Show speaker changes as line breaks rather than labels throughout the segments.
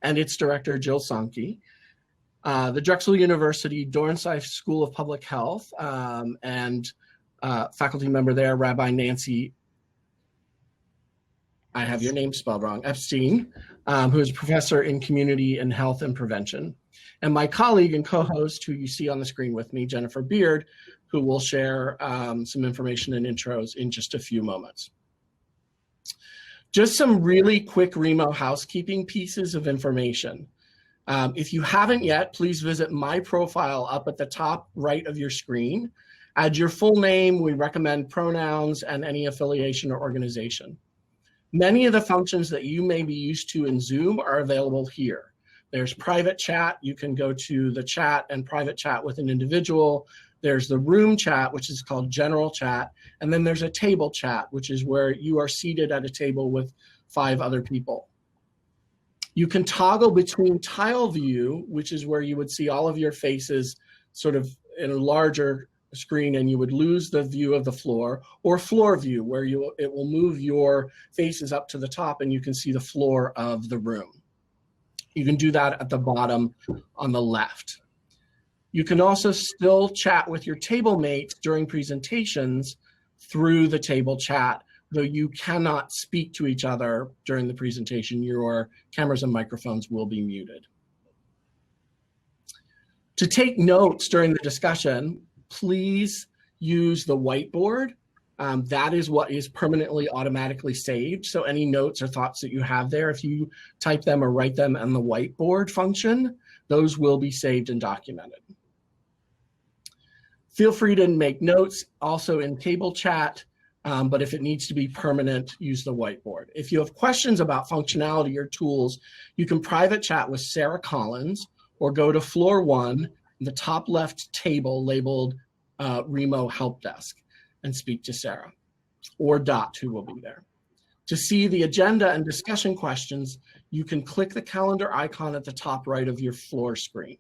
and its director, Jill Sonke, the Drexel University Dornslife School of Public Health, and faculty member there, Rabbi Nancy, I have your name spelled wrong, Epstein, who is a professor in community and health and prevention. And my colleague and co-host, who you see on the screen with me, Jennifer Beard, who will share some information and intros in just a few moments. Just some really quick Remo housekeeping pieces of information. If you haven't yet, please visit my profile up at the top right of your screen. Add your full name, we recommend pronouns, and any affiliation or organization. Many of the functions that you may be used to in Zoom are available here. There's private chat. You can go to the chat and private chat with an individual. There's the room chat, which is called general chat. And then there's a table chat, which is where you are seated at a table with 5 other people. You can toggle between tile view, which is where you would see all of your faces sort of in a larger screen and you would lose the view of the floor, or floor view, where it will move your faces up to the top and you can see the floor of the room. You can do that at the bottom on the left. You can also still chat with your table mates during presentations through the table chat, though you cannot speak to each other during the presentation. Your cameras and microphones will be muted. To take notes during the discussion, please use the whiteboard. That is what is permanently automatically saved. So any notes or thoughts that you have there, if you type them or write them on the whiteboard function, those will be saved and documented. Feel free to make notes also in table chat, but if it needs to be permanent, use the whiteboard. If you have questions about functionality or tools, you can private chat with Sarah Collins or go to floor 1, the top left table labeled Remo Help Desk, and speak to Sarah or Dot, who will be there. To see the agenda and discussion questions, you can click the calendar icon at the top right of your floor screen.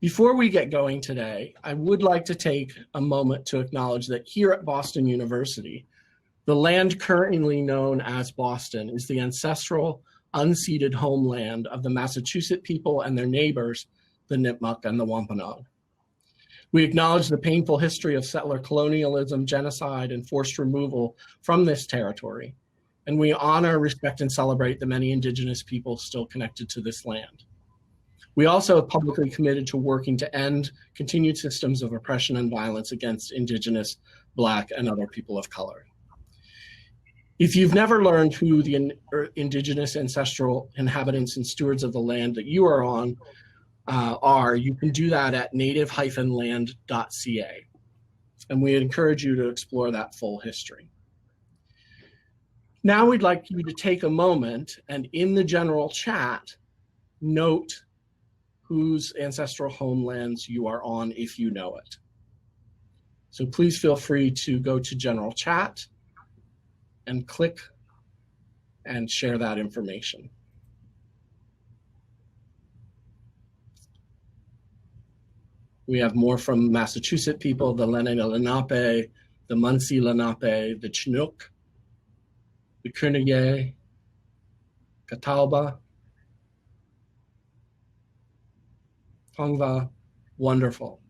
Before we get going today, I would like to take a moment to acknowledge that here at Boston University, the land currently known as Boston is the ancestral, unceded homeland of the Massachusetts people and their neighbors, the Nipmuc and the Wampanoag. We acknowledge the painful history of settler colonialism, genocide, and forced removal from this territory, and we honor, respect, and celebrate the many Indigenous people still connected to this land. We also have publicly committed to working to end continued systems of oppression and violence against Indigenous, Black, and other people of color. If you've never learned who the Indigenous ancestral inhabitants and stewards of the land that you are on you can do that at native-land.ca. And we encourage you to explore that full history. Now we'd like you to take a moment and in the general chat, note whose ancestral homelands you are on if you know it. So please feel free to go to general chat and click and share that information. We have more from Massachusetts people, the Lenni Lenape, the Munsee Lenape, the Chinook, the Kootenai, Catawba, Tongva. Wonderful.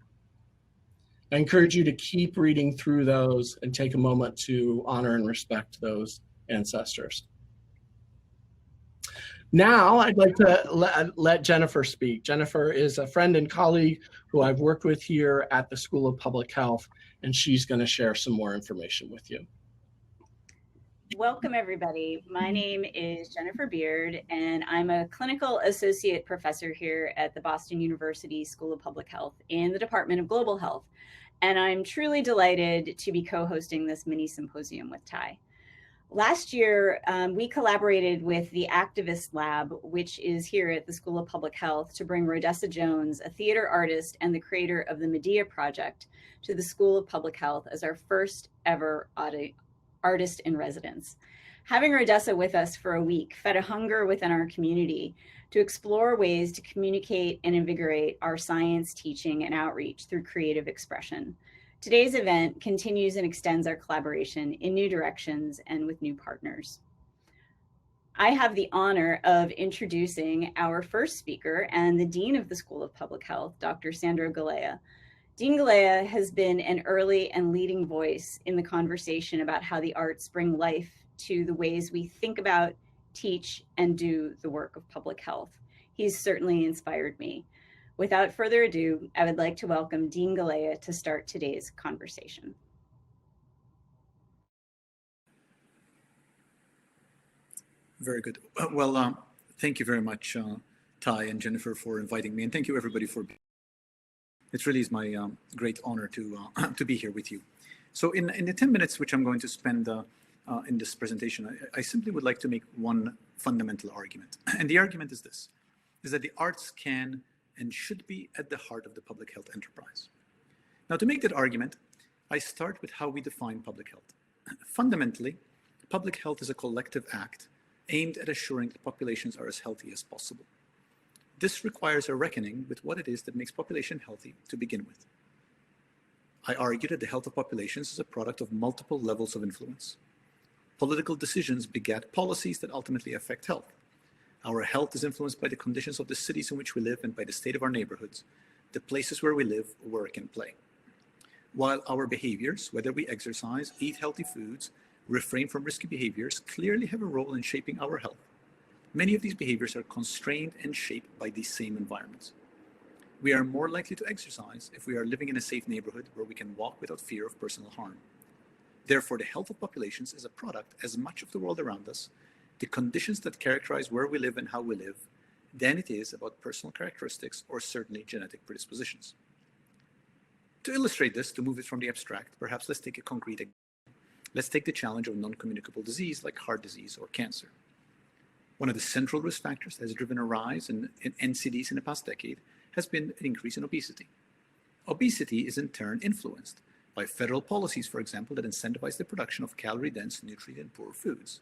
I encourage you to keep reading through those and take a moment to honor and respect those ancestors. Now I'd like to let Jennifer speak. Jennifer is a friend and colleague who I've worked with here at the School of Public Health, and she's going to share some more information with you.
Welcome, everybody. My name is Jennifer Beard, and I'm a clinical associate professor here at the Boston University School of Public Health in the Department of Global Health. And I'm truly delighted to be co-hosting this mini symposium with Ty. Last year, we collaborated with the Activist Lab, which is here at the School of Public Health, to bring Rodessa Jones, a theater artist and the creator of the Medea Project, to the School of Public Health as our first ever artist in residence. Having Rodessa with us for a week fed a hunger within our community to explore ways to communicate and invigorate our science, teaching, and outreach through creative expression. Today's event continues and extends our collaboration in new directions and with new partners. I have the honor of introducing our first speaker and the Dean of the School of Public Health, Dr. Sandro Galea. Dean Galea has been an early and leading voice in the conversation about how the arts bring life to the ways we think about, teach, and do the work of public health. He's certainly inspired me. Without further ado, I would like to welcome Dean Galea to start today's conversation.
Very good. Well, thank you very much, Ty and Jennifer, for inviting me, and thank you everybody for. It really is my great honor to be here with you. So, in the 10 minutes which I'm going to spend in this presentation, I simply would like to make one fundamental argument, and the argument is this: is that the arts can and should be at the heart of the public health enterprise. Now, to make that argument, I start with how we define public health. Fundamentally, public health is a collective act aimed at assuring that populations are as healthy as possible. This requires a reckoning with what it is that makes population healthy to begin with. I argue that the health of populations is a product of multiple levels of influence. Political decisions beget policies that ultimately affect health. Our health is influenced by the conditions of the cities in which we live and by the state of our neighborhoods, the places where we live, work, and play. While our behaviors, whether we exercise, eat healthy foods, refrain from risky behaviors, clearly have a role in shaping our health, many of these behaviors are constrained and shaped by these same environments. We are more likely to exercise if we are living in a safe neighborhood where we can walk without fear of personal harm. Therefore, the health of populations is a product as much of the world around us, the conditions that characterize where we live and how we live, than it is about personal characteristics or certainly genetic predispositions. To illustrate this, to move it from the abstract, perhaps let's take a concrete example. Let's take the challenge of non-communicable disease like heart disease or cancer. One of the central risk factors that has driven a rise in NCDs in the past decade has been an increase in obesity. Obesity is in turn influenced by federal policies, for example, that incentivize the production of calorie-dense, nutrient-poor foods.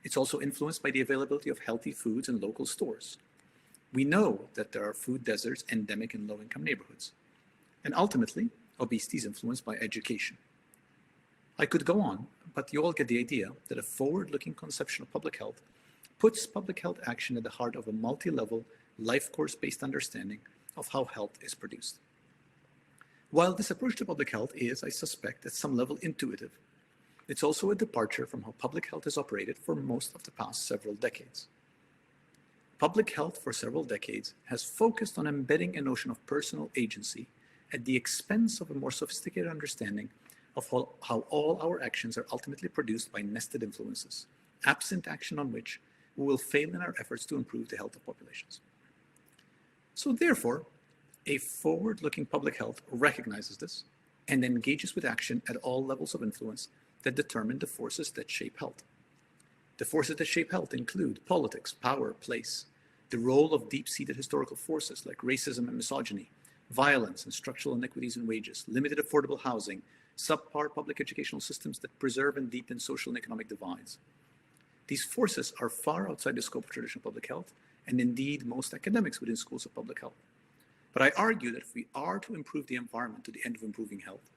It's also influenced by the availability of healthy foods in local stores. We know that there are food deserts endemic in low-income neighborhoods. And ultimately, obesity is influenced by education. I could go on, but you all get the idea that a forward-looking conception of public health puts public health action at the heart of a multi-level, life course-based understanding of how health is produced. While this approach to public health is, I suspect, at some level intuitive, it's also a departure from how public health has operated for most of the past several decades. Public health for several decades has focused on embedding a notion of personal agency at the expense of a more sophisticated understanding of how all our actions are ultimately produced by nested influences, absent action on which we will fail in our efforts to improve the health of populations. So therefore, a forward-looking public health recognizes this and engages with action at all levels of influence that determine the forces that shape health. The forces that shape health include politics, power, place, the role of deep-seated historical forces like racism and misogyny, violence and structural inequities in wages, limited affordable housing, subpar public educational systems that preserve and deepen social and economic divides. These forces are far outside the scope of traditional public health, and indeed most academics within schools of public health. But I argue that if we are to improve the environment to the end of improving health,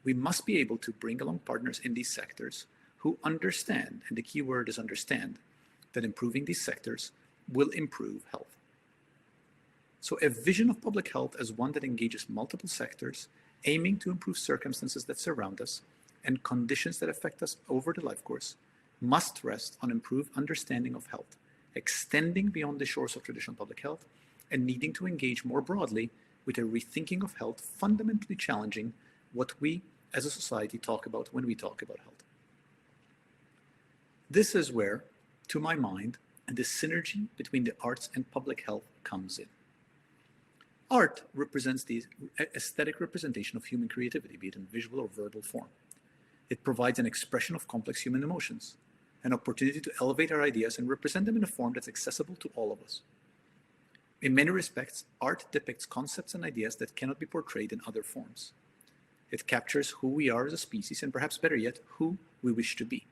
we must be able to bring along partners in these sectors who understand, and the key word is understand, that improving these sectors will improve health. So a vision of public health as one that engages multiple sectors, aiming to improve circumstances that surround us and conditions that affect us over the life course, must rest on improved understanding of health, extending beyond the shores of traditional public health and needing to engage more broadly with a rethinking of health, fundamentally challenging what we as a society talk about when we talk about health. This is where, to my mind, the synergy between the arts and public health comes in. Art represents the aesthetic representation of human creativity, be it in visual or verbal form. It provides an expression of complex human emotions, an opportunity to elevate our ideas and represent them in a form that's accessible to all of us. In many respects, art depicts concepts and ideas that cannot be portrayed in other forms. It captures who we are as a species and, perhaps better yet, who we wish to be.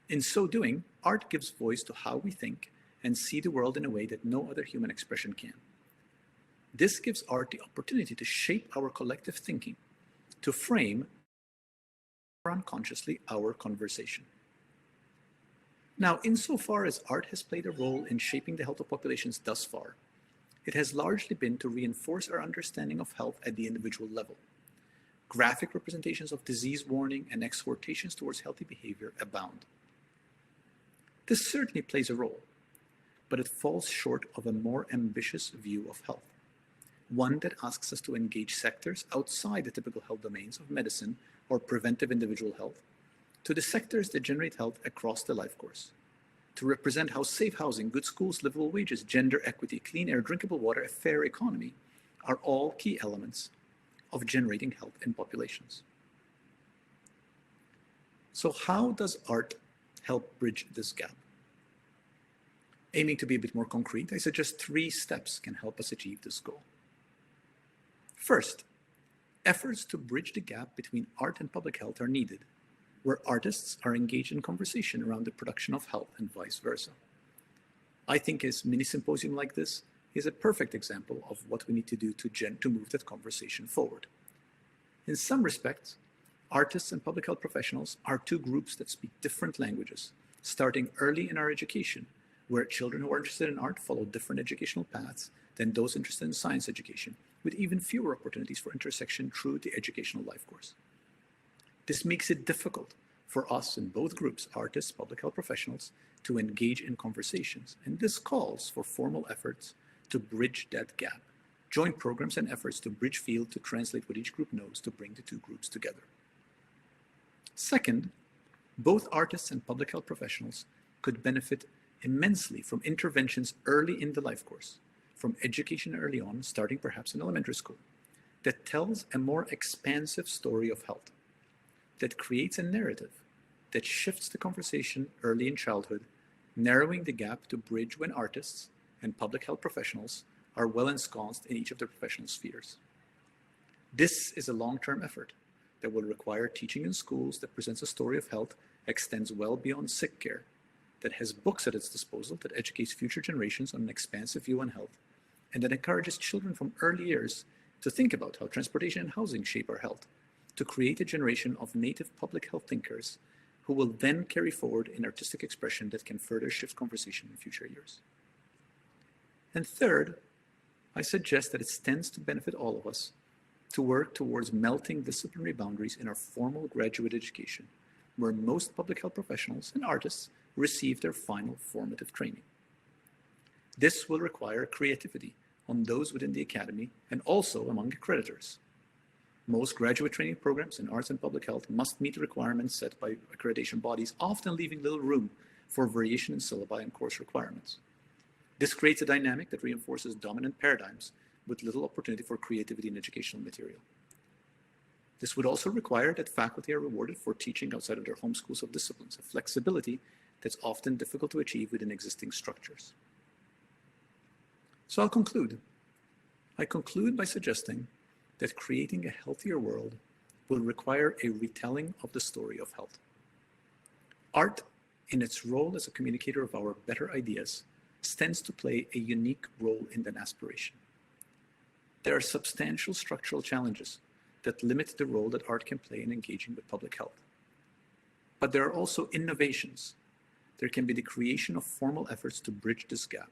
In so doing, art gives voice to how we think and see the world in a way that no other human expression can. This gives art the opportunity to shape our collective thinking, to frame unconsciously our conversation. Now, insofar as art has played a role in shaping the health of populations thus far, it has largely been to reinforce our understanding of health at the individual level. Graphic representations of disease warning and exhortations towards healthy behavior abound. This certainly plays a role, but it falls short of a more ambitious view of health, one that asks us to engage sectors outside the typical health domains of medicine or preventive individual health, to the sectors that generate health across the life course, to represent how safe housing, good schools, livable wages, gender equity, clean air, drinkable water, a fair economy are all key elements of generating health in populations. So how does art help bridge this gap? Aiming to be a bit more concrete, I suggest 3 steps can help us achieve this goal. First, efforts to bridge the gap between art and public health are needed, where artists are engaged in conversation around the production of health and vice versa. I think a mini symposium like this is a perfect example of what we need to do to move that conversation forward. In some respects, artists and public health professionals are 2 groups that speak different languages, starting early in our education, where children who are interested in art follow different educational paths than those interested in science education, with even fewer opportunities for intersection through the educational life course. This makes it difficult for us in both groups, artists, public health professionals, to engage in conversations, and this calls for formal efforts to bridge that gap, joint programs and efforts to bridge field to translate what each group knows to bring the 2 groups together. Second, both artists and public health professionals could benefit immensely from interventions early in the life course, from education early on, starting perhaps in elementary school, that tells a more expansive story of health, that creates a narrative that shifts the conversation early in childhood, narrowing the gap to bridge when artists and public health professionals are well ensconced in each of their professional spheres. This is a long-term effort that will require teaching in schools that presents a story of health, extends well beyond sick care, that has books at its disposal, that educates future generations on an expansive view on health, and that encourages children from early years to think about how transportation and housing shape our health, to create a generation of native public health thinkers who will then carry forward an artistic expression that can further shift conversation in future years. And third, I suggest that it stands to benefit all of us to work towards melting disciplinary boundaries in our formal graduate education, where most public health professionals and artists receive their final formative training. This will require creativity on those within the academy and also among accreditors. Most graduate training programs in arts and public health must meet the requirements set by accreditation bodies, often leaving little room for variation in syllabi and course requirements. This creates a dynamic that reinforces dominant paradigms with little opportunity for creativity in educational material. This would also require that faculty are rewarded for teaching outside of their home schools of disciplines, a flexibility that's often difficult to achieve within existing structures. So I'll conclude. I conclude by suggesting that creating a healthier world will require a retelling of the story of health. Art, in its role as a communicator of our better ideas, stands to play a unique role in that aspiration. There are substantial structural challenges that limit the role that art can play in engaging with public health. But there are also innovations. There can be the creation of formal efforts to bridge this gap,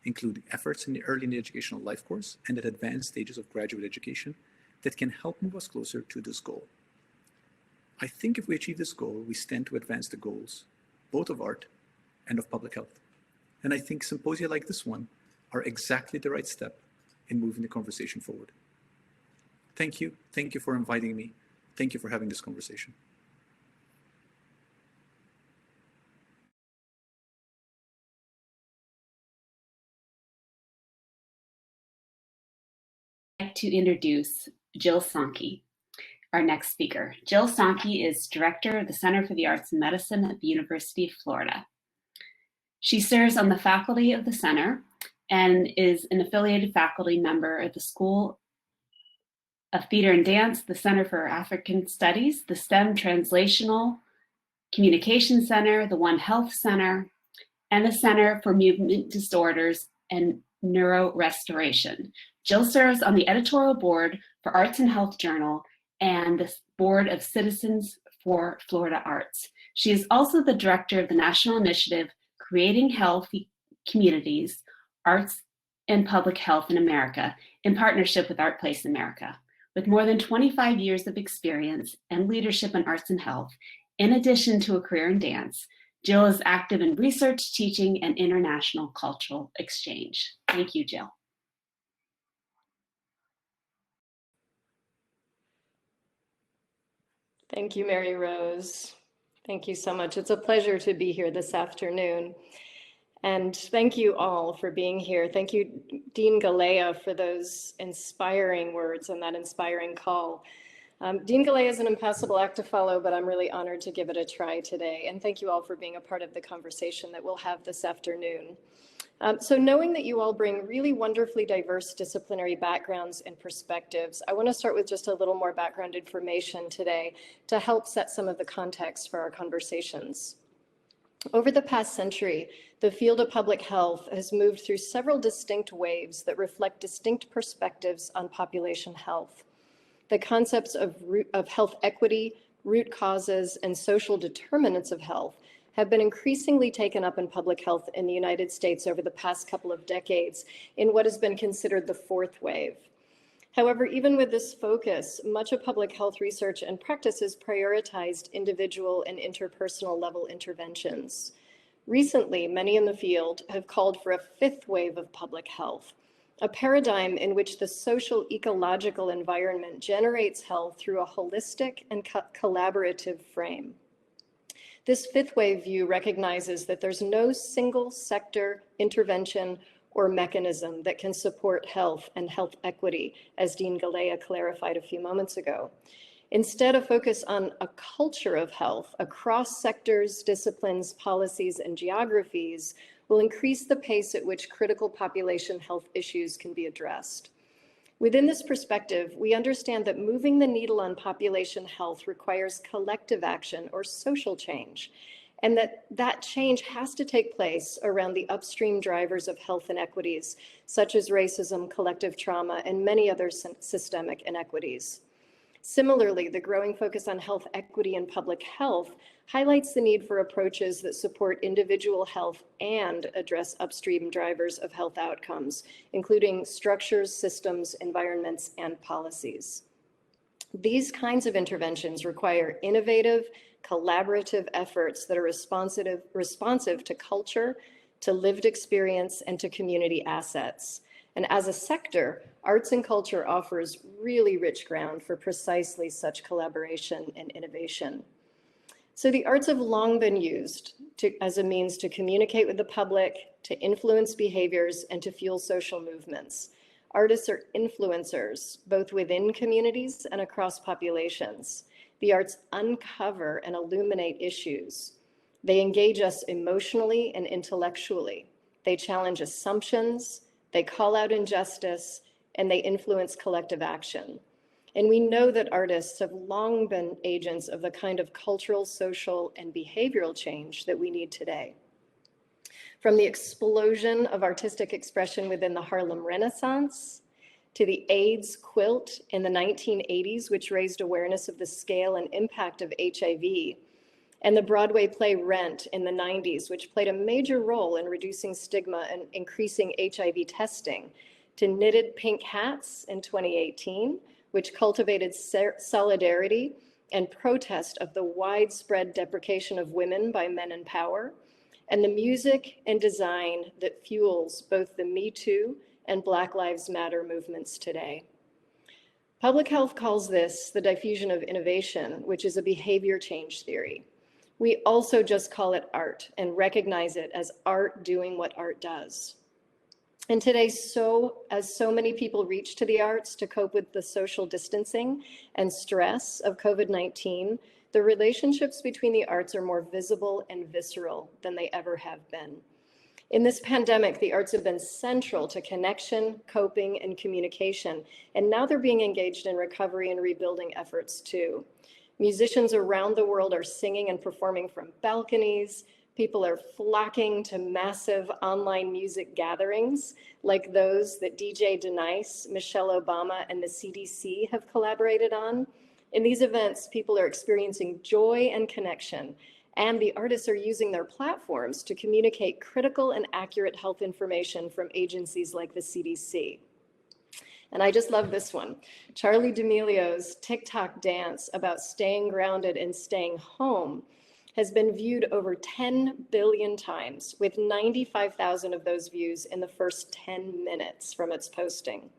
including efforts in the early in the educational life course and at advanced stages of graduate education that can help move us closer to this goal. I think if we achieve this goal, we stand to advance the goals, both of art and of public health. And I think symposia like this one are exactly the right step in moving the conversation forward. Thank you. Thank you for inviting me. Thank you for having this conversation.
I'd like to introduce Jill Sonke, our next speaker. Jill Sonke is director of the Center for the Arts and Medicine at the University of Florida. She serves on the faculty of the center and is an affiliated faculty member at the School of Theater and Dance, the Center for African Studies, the STEM Translational Communication Center, the One Health Center, and the Center for Movement Disorders and Neurorestoration. Jill serves on the editorial board for Arts and Health Journal and the board of Citizens for Florida Arts. She is also the director of the national initiative, Creating Healthy Communities, Arts and Public Health in America, in partnership with ArtPlace America. With more than 25 years of experience and leadership in arts and health, in addition to a career in dance, Jill is active in research, teaching, and international cultural exchange. Thank you, Jill.
Thank you, Mary Rose. Thank you so much. It's a pleasure to be here this afternoon. And thank you all for being here. Thank you, Dean Galea, for those inspiring words and that inspiring call. Dean Galea is an impossible act to follow, but I'm really honored to give it a try today. And thank you all for being a part of the conversation that we'll have this afternoon. So knowing that you all bring really wonderfully diverse disciplinary backgrounds and perspectives, I want to start with just a little more background information today to help set some of the context for our conversations. Over the past century, the field of public health has moved through several distinct waves that reflect distinct perspectives on population health. The concepts of health equity, root causes, and social determinants of health have been increasingly taken up in public health in the United States over the past couple of decades in what has been considered the fourth wave. However, even with this focus, much of public health research and practice has prioritized individual and interpersonal level interventions. Recently, many in the field have called for a fifth wave of public health, a paradigm in which the social ecological environment generates health through a holistic and collaborative frame. This fifth wave view recognizes that there's no single sector intervention or mechanism that can support health and health equity, as Dean Galea clarified a few moments ago. Instead, a focus on a culture of health across sectors, disciplines, policies, and geographies will increase the pace at which critical population health issues can be addressed. Within this perspective, we understand that moving the needle on population health requires collective action or social change, and that change has to take place around the upstream drivers of health inequities, such as racism, collective trauma, and many other systemic inequities. Similarly, the growing focus on health equity and public health highlights the need for approaches that support individual health and address upstream drivers of health outcomes, including structures, systems, environments, and policies. These kinds of interventions require innovative, collaborative efforts that are responsive to culture, to lived experience, and to community assets. And as a sector, arts and culture offers really rich ground for precisely such collaboration and innovation. So the arts have long been used as a means to communicate with the public, to influence behaviors, and to fuel social movements. Artists are influencers, both within communities and across populations. The arts uncover and illuminate issues. They engage us emotionally and intellectually. They challenge assumptions, they call out injustice, and they influence collective action. And we know that artists have long been agents of the kind of cultural, social, and behavioral change that we need today. From the explosion of artistic expression within the Harlem Renaissance, to the AIDS quilt in the 1980s, which raised awareness of the scale and impact of HIV, and the Broadway play Rent in the 90s, which played a major role in reducing stigma and increasing HIV testing, to Knitted Pink Hats in 2018, which cultivated solidarity and protest of the widespread deprecation of women by men in power, and the music and design that fuels both the Me Too and Black Lives Matter movements today. Public health calls this the diffusion of innovation, which is a behavior change theory. We also just call it art and recognize it as art doing what art does. And today, as so many people reach to the arts to cope with the social distancing and stress of COVID-19, the relationships between the arts are more visible and visceral than they ever have been. In this pandemic, the arts have been central to connection, coping, and communication, and now they're being engaged in recovery and rebuilding efforts too. Musicians around the world are singing and performing from balconies. People are flocking to massive online music gatherings like those that DJ Denise, Michelle Obama, and the CDC have collaborated on. In these events, people are experiencing joy and connection, And the artists are using their platforms to communicate critical and accurate health information from agencies like the CDC. And I just love this one. Charlie D'Amelio's TikTok dance about staying grounded and staying home has been viewed over 10 billion times, with 95,000 of those views in the first 10 minutes from its posting.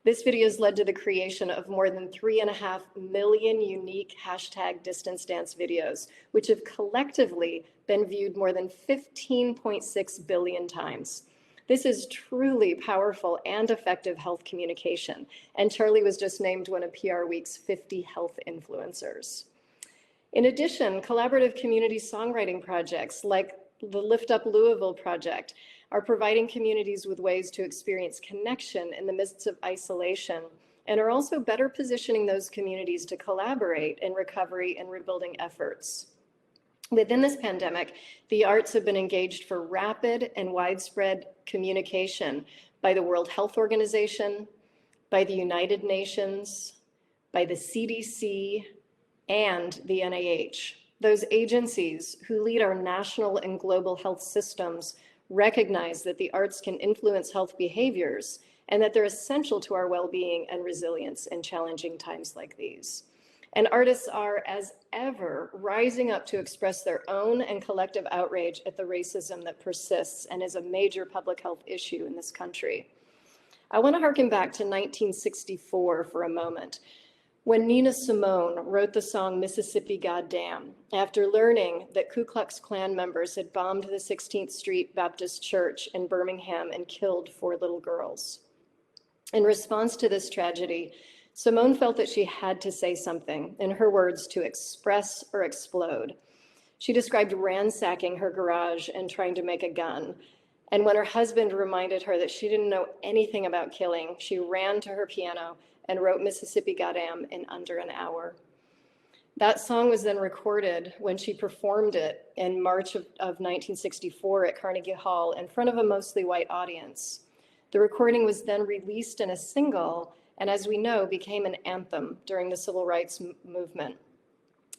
This video has led to the creation of more than 3.5 million unique hashtag distance dance videos, which have collectively been viewed more than 15.6 billion times. This is truly powerful and effective health communication. And Charlie was just named one of PR Week's 50 health influencers. In addition, collaborative community songwriting projects like the Lift Up Louisville project are providing communities with ways to experience connection in the midst of isolation, and are also better positioning those communities to collaborate in recovery and rebuilding efforts. Within this pandemic, the arts have been engaged for rapid and widespread communication by the World Health Organization, by the United Nations, by the CDC, and the NIH. Those agencies who lead our national and global health systems recognize that the arts can influence health behaviors and that they're essential to our well-being and resilience in challenging times like these. And artists are, as ever, rising up to express their own and collective outrage at the racism that persists and is a major public health issue in this country. I want to harken back to 1964 for a moment, when Nina Simone wrote the song Mississippi Goddamn, after learning that Ku Klux Klan members had bombed the 16th Street Baptist Church in Birmingham and killed 4 little girls. In response to this tragedy, Simone felt that she had to say something, in her words, to express or explode. She described ransacking her garage and trying to make a gun. And when her husband reminded her that she didn't know anything about killing, she ran to her piano and wrote Mississippi Goddamn in under an hour. That song was then recorded when she performed it in March of 1964 at Carnegie Hall in front of a mostly white audience. The recording was then released in a single, and as we know, became an anthem during the civil rights movement.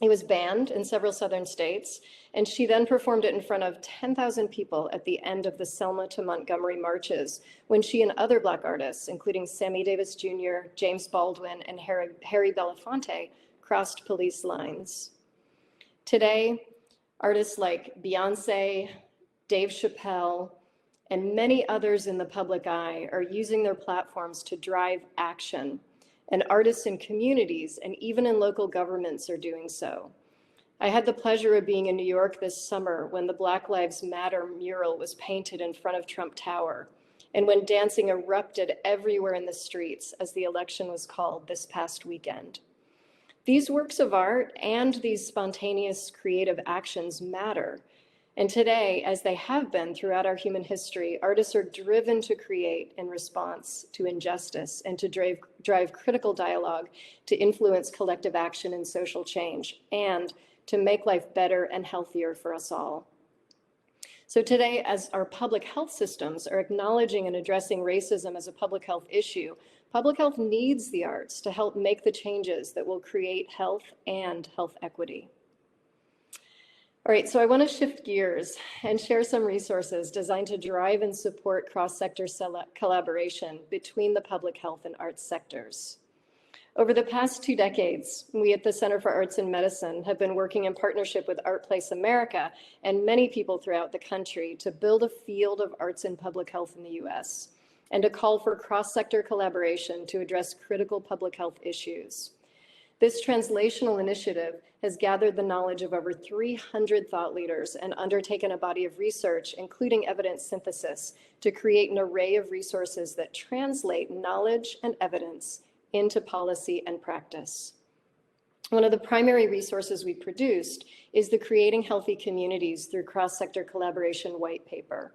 It was banned in several southern states, and she then performed it in front of 10,000 people at the end of the Selma to Montgomery marches, when she and other Black artists, including Sammy Davis Jr., James Baldwin, and Harry Belafonte, crossed police lines. Today, artists like Beyonce, Dave Chappelle, and many others in the public eye are using their platforms to drive action. And artists in communities and even in local governments are doing so. I had the pleasure of being in New York this summer when the Black Lives Matter mural was painted in front of Trump Tower, and when dancing erupted everywhere in the streets as the election was called this past weekend. These works of art and these spontaneous creative actions matter. And today, as they have been throughout our human history, artists are driven to create in response to injustice and to drive critical dialogue to influence collective action and social change, and to make life better and healthier for us all. So today, as our public health systems are acknowledging and addressing racism as a public health issue, public health needs the arts to help make the changes that will create health and health equity. All right, so I want to shift gears and share some resources designed to drive and support cross-sector collaboration between the public health and arts sectors. Over the past 2 decades, we at the Center for Arts and Medicine have been working in partnership with ArtPlace America and many people throughout the country to build a field of arts and public health in the US, and to call for cross-sector collaboration to address critical public health issues. This translational initiative has gathered the knowledge of over 300 thought leaders and undertaken a body of research, including evidence synthesis, to create an array of resources that translate knowledge and evidence into policy and practice. One of the primary resources we produced is the Creating Healthy Communities Through Cross-Sector Collaboration white paper.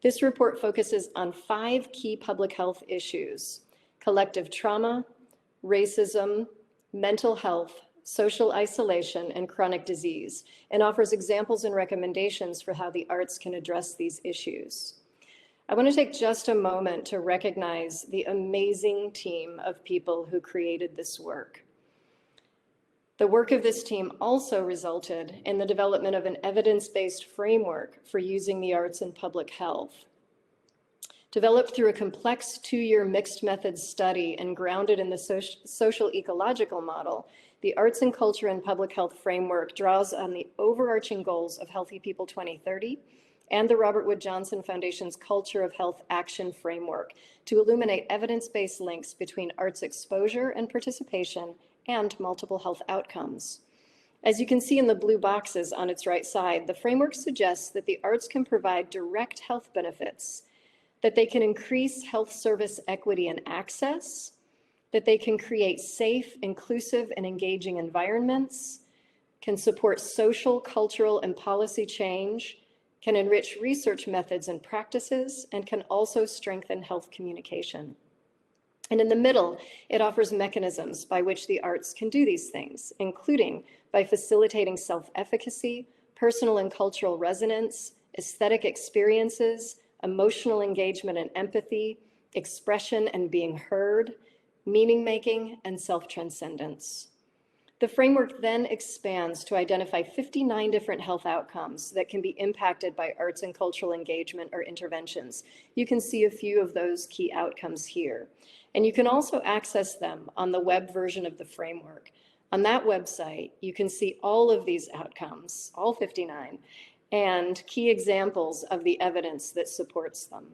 This report focuses on 5 key public health issues: collective trauma, racism, mental health, social isolation, and chronic disease, and offers examples and recommendations for how the arts can address these issues. I want to take just a moment to recognize the amazing team of people who created this work. The work of this team also resulted in the development of an evidence-based framework for using the arts in public health. Developed through a complex 2-year mixed methods study and grounded in the social ecological model, the Arts and Culture in Public Health framework draws on the overarching goals of Healthy People 2030 and the Robert Wood Johnson Foundation's Culture of Health Action Framework to illuminate evidence-based links between arts exposure and participation and multiple health outcomes. As you can see in the blue boxes on its right side, the framework suggests that the arts can provide direct health benefits, that they can increase health service equity and access, that they can create safe, inclusive, and engaging environments, can support social, cultural, and policy change, can enrich research methods and practices, and can also strengthen health communication. And in the middle, it offers mechanisms by which the arts can do these things, including by facilitating self-efficacy, personal and cultural resonance, aesthetic experiences, emotional engagement and empathy, expression and being heard, meaning-making, and self-transcendence. The framework then expands to identify 59 different health outcomes that can be impacted by arts and cultural engagement or interventions. You can see a few of those key outcomes here. And you can also access them on the web version of the framework. On that website, you can see all of these outcomes, all 59, and key examples of the evidence that supports them.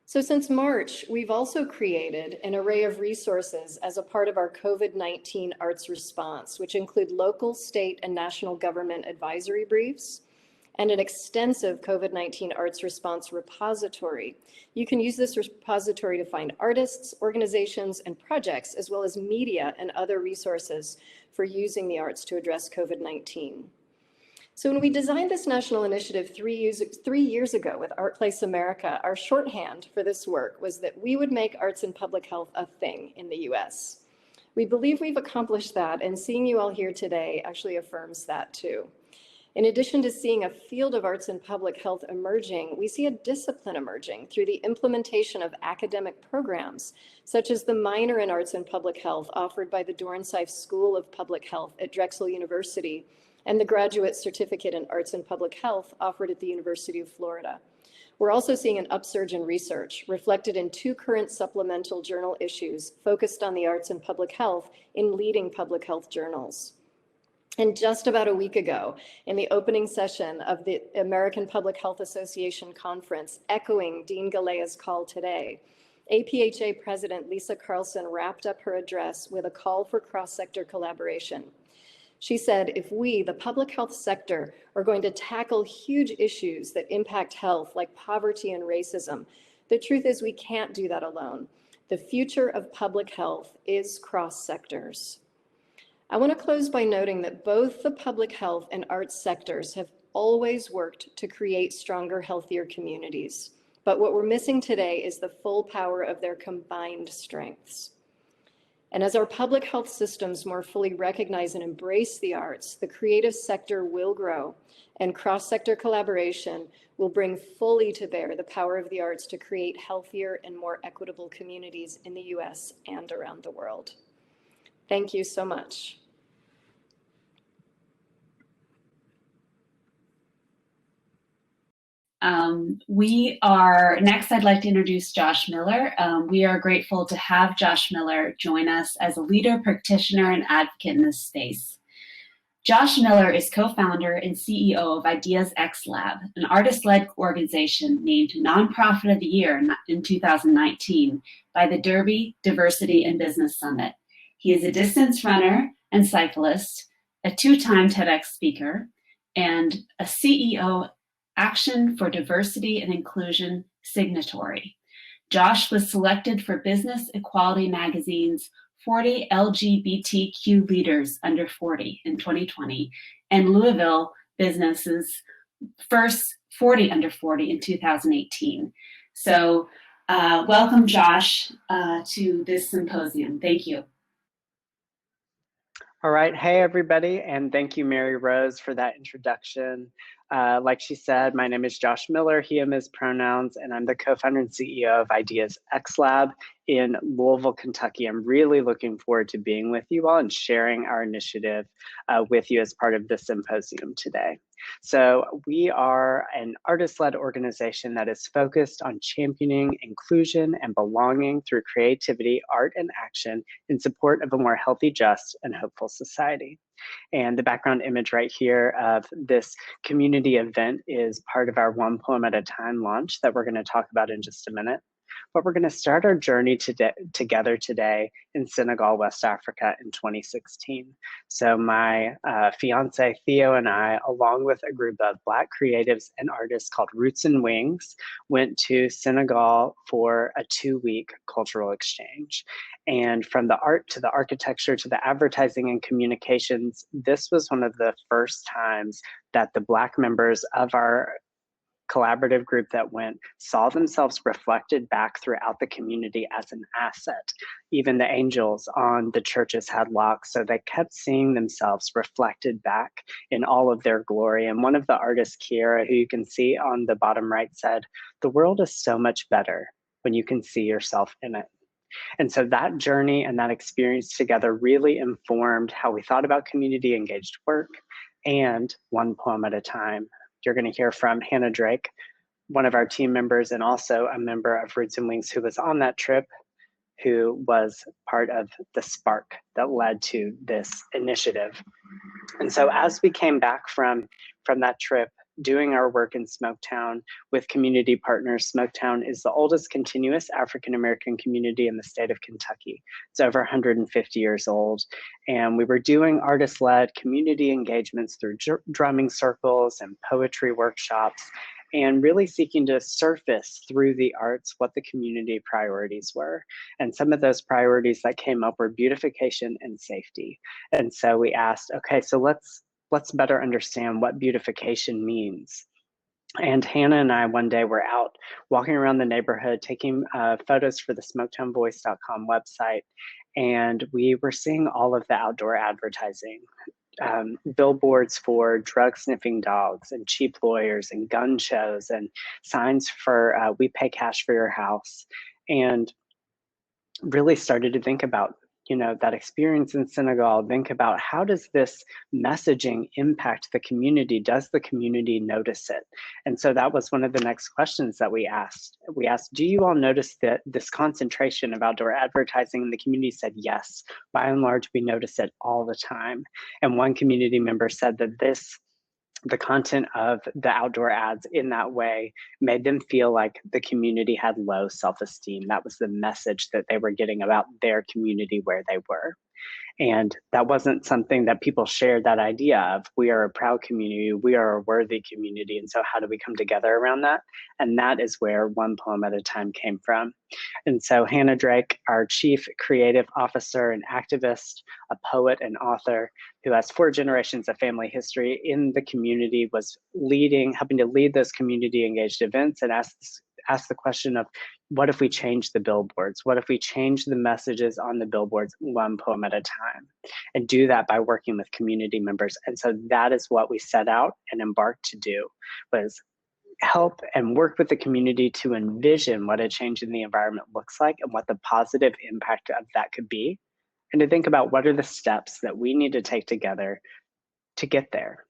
So since March, we've also created an array of resources as a part of our COVID-19 arts response, which include local, state, and national government advisory briefs, and an extensive COVID-19 arts response repository. You can use this repository to find artists, organizations, and projects, as well as media and other resources for using the arts to address COVID-19. So when we designed this national initiative 3 years ago with Art Place America, our shorthand for this work was that we would make arts and public health a thing in the US. We believe we've accomplished that, and seeing you all here today actually affirms that too. In addition to seeing a field of arts and public health emerging, we see a discipline emerging through the implementation of academic programs, such as the minor in arts and public health offered by the Dornslife School of Public Health at Drexel University, and the graduate certificate in arts and public health offered at the University of Florida. We're also seeing an upsurge in research reflected in 2 current supplemental journal issues focused on the arts and public health in leading public health journals. And just about a week ago, in the opening session of the American Public Health Association conference, echoing Dean Galea's call today, APHA President Lisa Carlson wrapped up her address with a call for cross-sector collaboration. She said, if we, the public health sector, are going to tackle huge issues that impact health like poverty and racism, the truth is we can't do that alone. The future of public health is cross sectors. I want to close by noting that both the public health and arts sectors have always worked to create stronger, healthier communities. But what we're missing today is the full power of their combined strengths. And as our public health systems more fully recognize and embrace the arts, the creative sector will grow, and cross-sector collaboration will bring fully to bear the power of the arts to create healthier and more equitable communities in the US and around the world. Thank you so much.
Next, I'd like to introduce Josh Miller. We are grateful to have Josh Miller join us as a leader, practitioner, and advocate in this space. Josh Miller is co-founder and CEO of Ideas X Lab, an artist-led organization named Nonprofit of the Year in 2019 by the Derby Diversity and Business Summit. He is a distance runner and cyclist, a 2-time TEDx speaker, and a CEO Action for Diversity and Inclusion signatory. Josh was selected for Business Equality Magazine's 40 LGBTQ Leaders Under 40 in 2020, and Louisville Business's first 40 Under 40 in 2018. So welcome, Josh, to this symposium. Thank you.
All right. Hey, everybody. And thank you, Mary Rose, for that introduction. Like she said, my name is Josh Miller, he, him, his pronouns, and I'm the co-founder and CEO of Ideas X Lab in Louisville, Kentucky. I'm really looking forward to being with you all and sharing our initiative with you as part of this symposium today. So we are an artist-led organization that is focused on championing inclusion and belonging through creativity, art, and action in support of a more healthy, just, and hopeful society. And the background image right here of this community event is part of our One Poem at a Time launch that we're going to talk about in just a minute. But we're going to start our journey together today in Senegal, West Africa in 2016. So my fiance Theo and I, along with a group of Black creatives and artists called Roots and Wings, went to Senegal for a 2-week cultural exchange. And from the art to the architecture to the advertising and communications, this was one of the first times that the Black members of our collaborative group that went saw themselves reflected back throughout the community as an asset. Even the angels on the churches had locks, so they kept seeing themselves reflected back in all of their glory. And one of the artists, Kiera, who you can see on the bottom right, said, "The world is so much better when you can see yourself in it." And so that journey and that experience together really informed how we thought about community engaged work and One Poem at a Time. You're going to hear from Hannah Drake, one of our team members and also a member of Roots and Wings who was on that trip, who was part of the spark that led to this initiative. And so as we came back from that trip, doing our work in Smoketown with community partners, Smoketown is the oldest continuous African-American community in the state of Kentucky. It's over 150 years old. And we were doing artist-led community engagements through drumming circles and poetry workshops, and really seeking to surface through the arts what the community priorities were. And some of those priorities that came up were beautification and safety. And so we asked, okay, so let's better understand what beautification means. And Hannah and I one day were out walking around the neighborhood, taking photos for the smoketownvoice.com website. And we were seeing all of the outdoor advertising, billboards for drug sniffing dogs and cheap lawyers and gun shows and signs for we pay cash for your house. And really started to think about, that experience in Senegal, think about how does this messaging impact the community? Does the community notice it? And so that was one of the next questions that we asked. We asked, do you all notice that this concentration of outdoor advertising? And the community said, yes, by and large, we notice it all the time. And one community member said that the content of the outdoor ads in that way made them feel like the community had low self-esteem. That was the message that they were getting about their community where they were. And that wasn't something that people shared that idea of. We are a proud community, we are a worthy community. And so how do we come together around that? And that is where One Poem at a Time came from. And so Hannah Drake, our chief creative officer and activist, a poet and author who has 4 generations of family history in the community, was helping to lead those community engaged events and ask the question of, what if we change the billboards? What if we change the messages on the billboards one poem at a time? And do that by working with community members. And so that is what we set out and embarked to do, was help and work with the community to envision what a change in the environment looks like and what the positive impact of that could be. And to think about what are the steps that we need to take together to get there.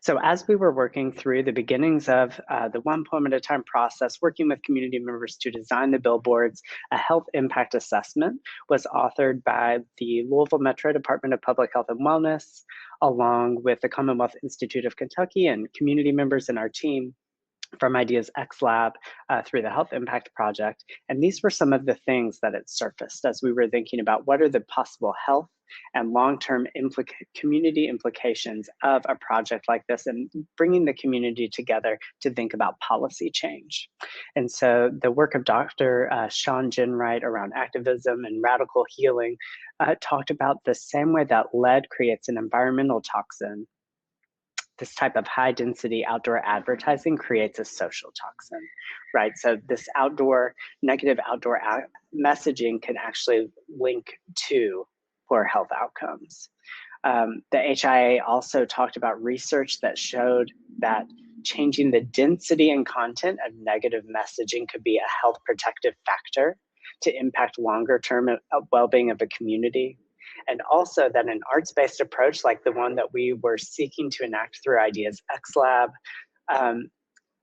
So as we were working through the beginnings of the One Poem at a Time process, working with community members to design the billboards, a health impact assessment was authored by the Louisville Metro Department of Public Health and Wellness, along with the Commonwealth Institute of Kentucky and community members in our team from Ideas X Lab through the Health Impact Project. And these were some of the things that had surfaced as we were thinking about what are the possible health and long-term community implications of a project like this, and bringing the community together to think about policy change. And so the work of Dr. Sean Ginwright around activism and radical healing talked about the same way that lead creates an environmental toxin, this type of high density outdoor advertising creates a social toxin, right? So this negative outdoor messaging can actually link to poor health outcomes. The HIA also talked about research that showed that changing the density and content of negative messaging could be a health protective factor to impact longer term well-being of a community. And also that an arts-based approach like the one that we were seeking to enact through Ideas X Lab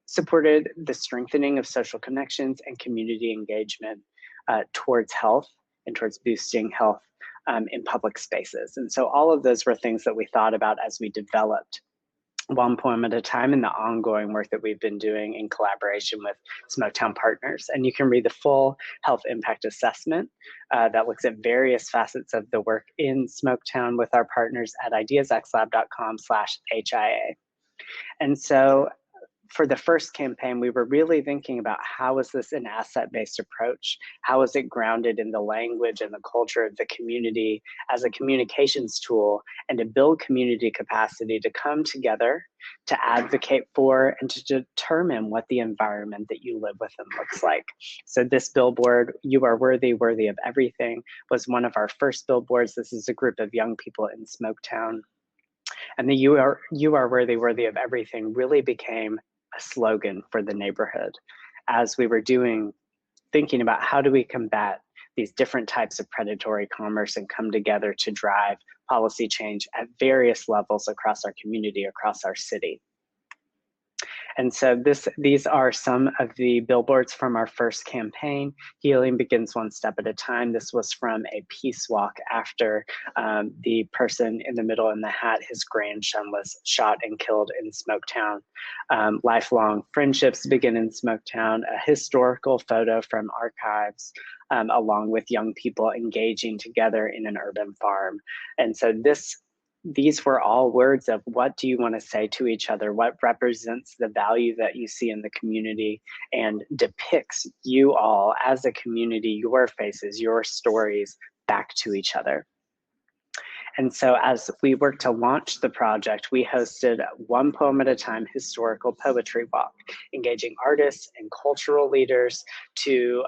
supported the strengthening of social connections and community engagement towards health and towards boosting health in public spaces. And so all of those were things that we thought about as we developed one poem at a time in the ongoing work that we've been doing in collaboration with Smoketown partners. And you can read the full health impact assessment that looks at various facets of the work in Smoketown with our partners at ideasxlab.com/HIA. And so for the first campaign, we were really thinking about how is this an asset-based approach? How is it grounded in the language and the culture of the community as a communications tool, and to build community capacity to come together, to advocate for, and to determine what the environment that you live within looks like. So this billboard, You Are Worthy, Worthy of Everything, was one of our first billboards. This is a group of young people in Smoketown. And the You Are Worthy, Worthy of Everything really became a slogan for the neighborhood as we were thinking about how do we combat these different types of predatory commerce and come together to drive policy change at various levels across our community, across our city. And so these are some of the billboards from our first campaign. Healing begins one step at a time. This was from a peace walk after the person in the middle in the hat, his grandson, was shot and killed in Smoketown. Lifelong friendships begin in Smoketown, a historical photo from archives, along with young people engaging together in an urban farm. And so these were all words of what do you want to say to each other, what represents the value that you see in the community and depicts you all as a community, your faces, your stories back to each other. And so as we worked to launch the project, we hosted one poem at a time historical poetry walk, engaging artists and cultural leaders to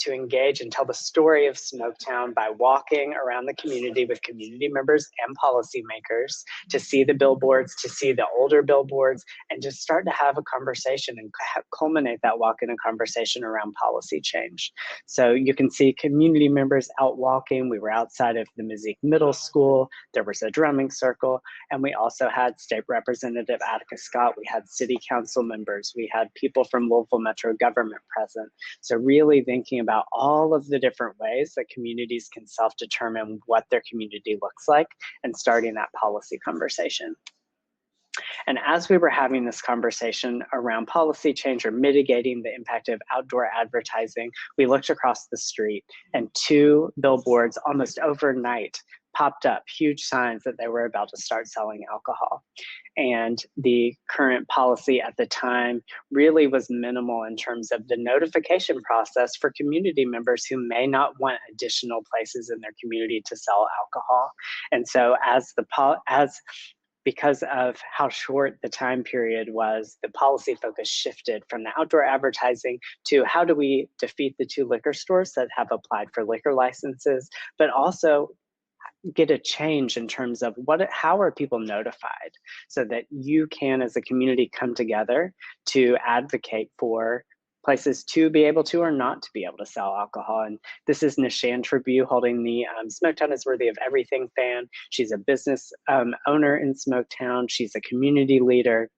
engage and tell the story of Smoketown by walking around the community with community members and policymakers, to see the billboards, to see the older billboards, and just start to have a conversation and culminate that walk in a conversation around policy change. So you can see community members out walking. We were outside of the Mazik Middle School. There was a drumming circle, and we also had State Representative Attica Scott. We had city council members. We had people from Louisville Metro government present. So really thinking about all of the different ways that communities can self-determine what their community looks like and starting that policy conversation. And as we were having this conversation around policy change or mitigating the impact of outdoor advertising, we looked across the street and two billboards almost overnight popped up, huge signs that they were about to start selling alcohol. And the current policy at the time really was minimal in terms of the notification process for community members who may not want additional places in their community to sell alcohol. And so because of how short the time period was, the policy focus shifted from the outdoor advertising to how do we defeat the two liquor stores that have applied for liquor licenses, but also get a change in terms of how are people notified so that you can, as a community, come together to advocate for places to be able to or not to be able to sell alcohol. And this is Nishan Tribune holding the Smoketown is Worthy of Everything fan. She's a business owner in Smoketown. She's a community leader.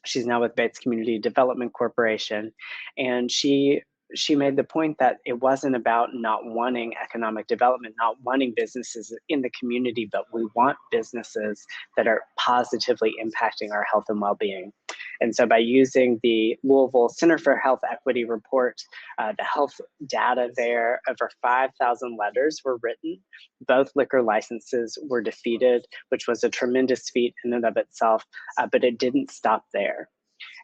She's now with Bates Community Development Corporation. And she made the point that it wasn't about not wanting economic development, not wanting businesses in the community, but we want businesses that are positively impacting our health and well-being. And so by using the Louisville Center for Health Equity report, the health data there, over 5,000 letters were written. Both liquor licenses were defeated, which was a tremendous feat in and of itself, but it didn't stop there.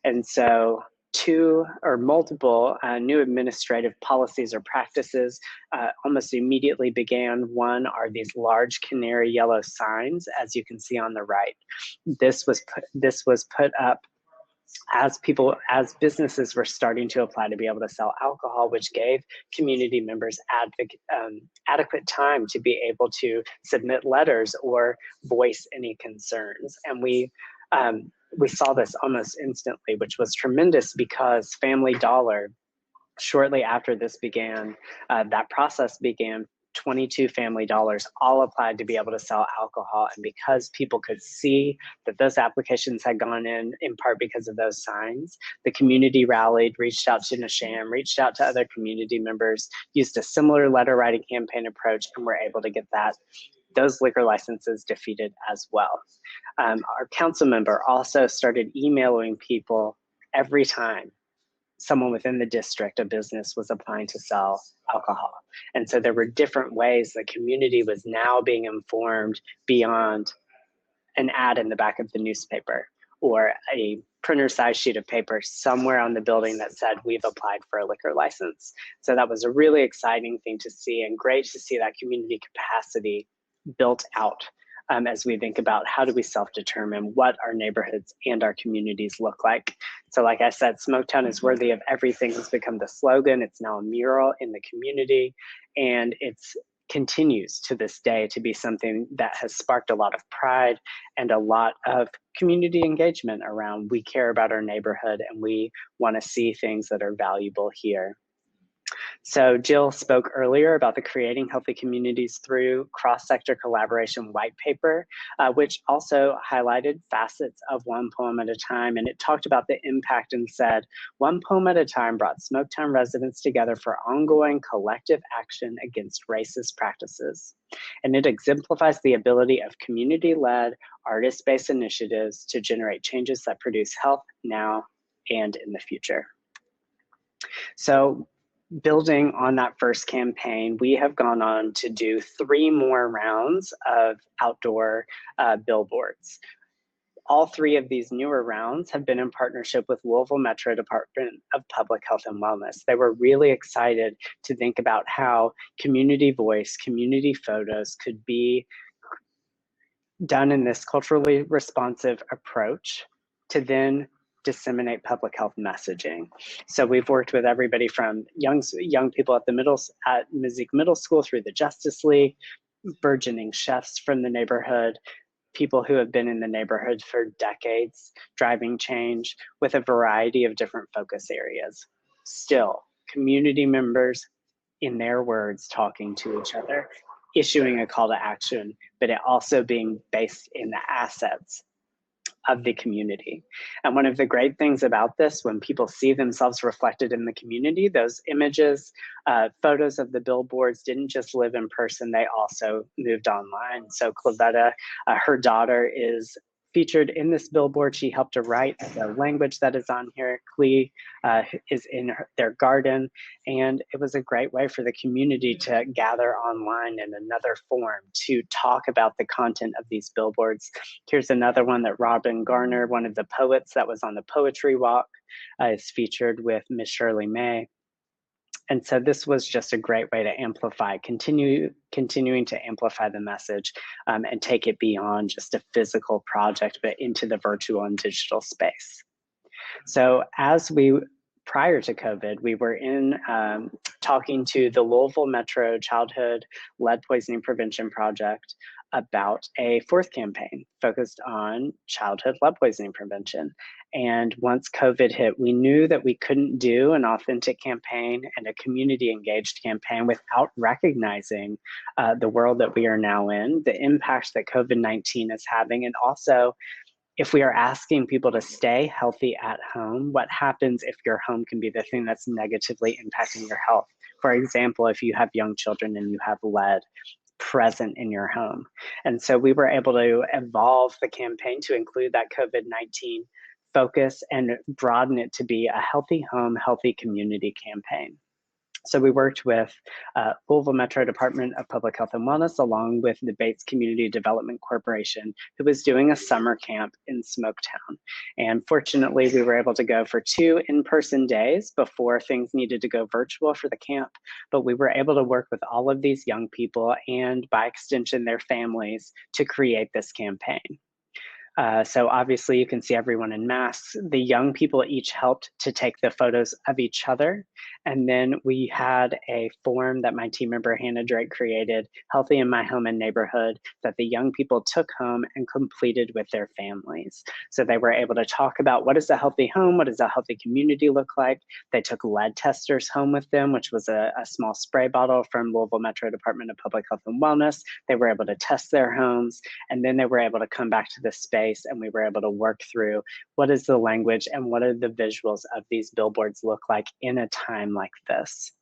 And so two or multiple new administrative policies or practices almost immediately began. One are these large canary yellow signs, as you can see on the right. This was put up as businesses were starting to apply to be able to sell alcohol, which gave community members adequate time to be able to submit letters or voice any concerns. And we saw this almost instantly, which was tremendous, because Family Dollar, shortly after this began, that process began, 22 Family Dollars all applied to be able to sell alcohol. And because people could see that those applications had gone in part because of those signs, the community rallied, reached out to Nasham, reached out to other community members, used a similar letter writing campaign approach, and were able to get those liquor licenses defeated as well. Our council member also started emailing people every time someone within the district, a business, was applying to sell alcohol. And so there were different ways the community was now being informed beyond an ad in the back of the newspaper or a printer size sheet of paper somewhere on the building that said, we've applied for a liquor license. So that was a really exciting thing to see, and great to see that community capacity built out as we think about how do we self-determine what our neighborhoods and our communities look like. So like I said, Smoketown is worthy of everything has become the slogan. It's now a mural in the community, and it continues to this day to be something that has sparked a lot of pride and a lot of community engagement around, we care about our neighborhood and we want to see things that are valuable here. So Jill spoke earlier about the Creating Healthy Communities Through Cross-Sector Collaboration white paper, which also highlighted facets of One Poem at a Time. And it talked about the impact and said, One Poem at a Time brought Smoketown residents together for ongoing collective action against racist practices. And it exemplifies the ability of community-led, artist-based initiatives to generate changes that produce health now and in the future. So, building on that first campaign, we have gone on to do 3 more rounds of outdoor billboards. All 3 of these newer rounds have been in partnership with Louisville Metro Department of Public Health and Wellness. They were really excited to think about how community voice, community photos could be done in this culturally responsive approach to then disseminate public health messaging. So we've worked with everybody from young people at Mizzeke Middle School through the Justice League, burgeoning chefs from the neighborhood, people who have been in the neighborhood for decades, driving change with a variety of different focus areas. Still, community members, in their words, talking to each other, issuing a call to action, but it also being based in the assets of the community. And one of the great things about this, when people see themselves reflected in the community, those images, photos of the billboards didn't just live in person, they also moved online. So Clavetta, her daughter, is featured in this billboard. She helped to write the language that is on here. Clee is in their garden, and it was a great way for the community to gather online in another form to talk about the content of these billboards. Here's another one that Robin Garner, one of the poets that was on the poetry walk, is featured with Miss Shirley May. And so this was just a great way to amplify, continuing to amplify the message and take it beyond just a physical project, but into the virtual and digital space. So prior to COVID, we were talking to the Louisville Metro Childhood Lead Poisoning Prevention Project about a 4th campaign focused on childhood lead poisoning prevention. And once COVID hit, we knew that we couldn't do an authentic campaign and a community engaged campaign without recognizing the world that we are now in, the impact that COVID-19 is having, and also if we are asking people to stay healthy at home, what happens if your home can be the thing that's negatively impacting your health? For example, if you have young children and you have lead present in your home. And so we were able to evolve the campaign to include that COVID-19 focus and broaden it to be a healthy home, healthy community campaign. So we worked with Louisville Metro Department of Public Health and Wellness, along with the Bates Community Development Corporation, who was doing a summer camp in Smoketown. And fortunately, we were able to go for 2 in-person days before things needed to go virtual for the camp. But we were able to work with all of these young people and, by extension, their families to create this campaign. So obviously you can see everyone in masks. The young people each helped to take the photos of each other. And then we had a form that my team member Hannah Drake created, Healthy in My Home and Neighborhood, that the young people took home and completed with their families. So they were able to talk about what is a healthy home, what does a healthy community look like. They took lead testers home with them, which was a small spray bottle from Louisville Metro Department of Public Health and Wellness. They were able to test their homes, and then they were able to come back to the space and we were able to work through what is the language and what are the visuals of these billboards look like in a time like this.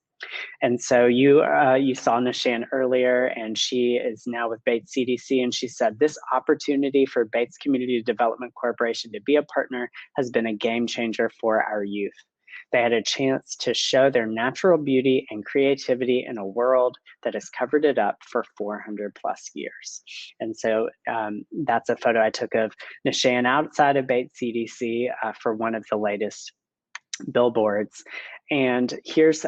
And so you saw Nishan earlier, and she is now with Bates CDC, and she said this opportunity for Bates Community Development Corporation to be a partner has been a game changer for our youth. They had a chance to show their natural beauty and creativity in a world that has covered it up for 400 plus years. And so that's a photo I took of Nishan outside of Bates CDC for one of the latest billboards. And here's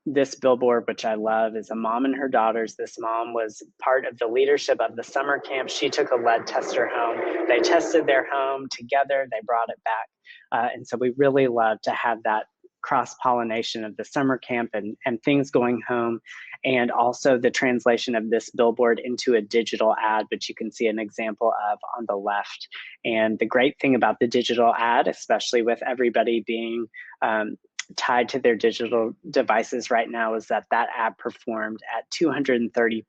this billboard, which I love, is a mom and her daughters. This mom was part of the leadership of the summer camp. She took a lead tester home. They tested their home together. They brought it back. And so we really love to have that cross-pollination of the summer camp and things going home, and also the translation of this billboard into a digital ad, which you can see an example of on the left. And the great thing about the digital ad, especially with everybody being tied to their digital devices right now, is that ad performed at 233%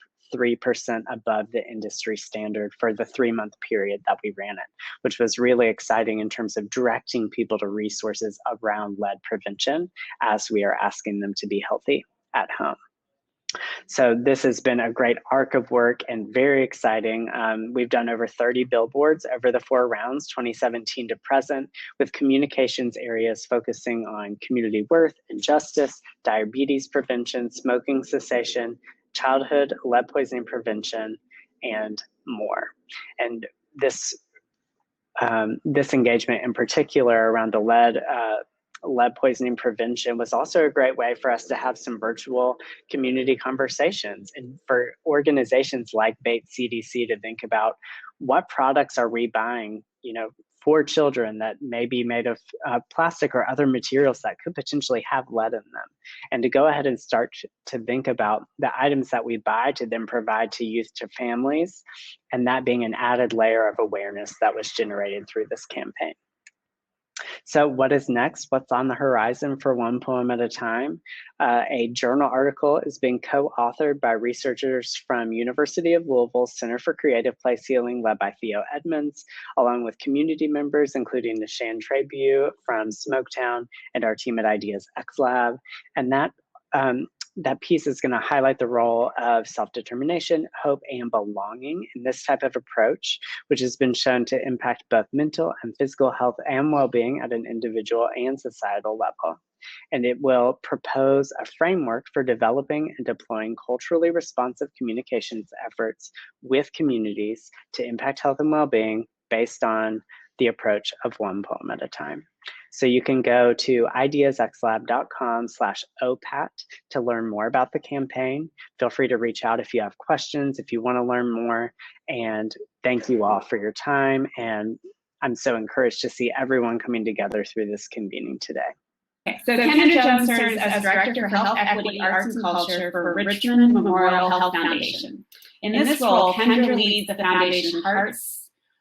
above the industry standard for the 3-month period that we ran it, which was really exciting in terms of directing people to resources around lead prevention as we are asking them to be healthy at home. So this has been a great arc of work and very exciting. We've done over 30 billboards over the 4 rounds, 2017 to present, with communications areas focusing on community worth and justice, diabetes prevention, smoking cessation, childhood lead poisoning prevention, and more. And this engagement in particular around the lead poisoning prevention was also a great way for us to have some virtual community conversations, and for organizations like Bates CDC to think about what products are we buying, for children that may be made of plastic or other materials that could potentially have lead in them, and to go ahead and start to think about the items that we buy to then provide to youth, to families, and that being an added layer of awareness that was generated through this campaign. So what is next? What's on the horizon for One Poem at a Time? A journal article is being co-authored by researchers from University of Louisville Center for Creative Place Healing, led by Theo Edmonds, along with community members, including Nishan Tribute from Smoketown and our team at Ideas X Lab. And that piece is going to highlight the role of self-determination, hope, and belonging in this type of approach, which has been shown to impact both mental and physical health and well-being at an individual and societal level. And it will propose a framework for developing and deploying culturally responsive communications efforts with communities to impact health and well-being based on the approach of one poem at a time. So you can go to ideasxlab.com/OPAT to learn more about the campaign. Feel free to reach out if you have questions, if you want to learn more. And thank you all for your time. And I'm so encouraged to see everyone coming together through this convening today.
Okay, so Kendra Jones serves as Director for Health Equity, Arts and Culture for Richmond Memorial Health Foundation. In this role, Kendra leads the foundation Hearts,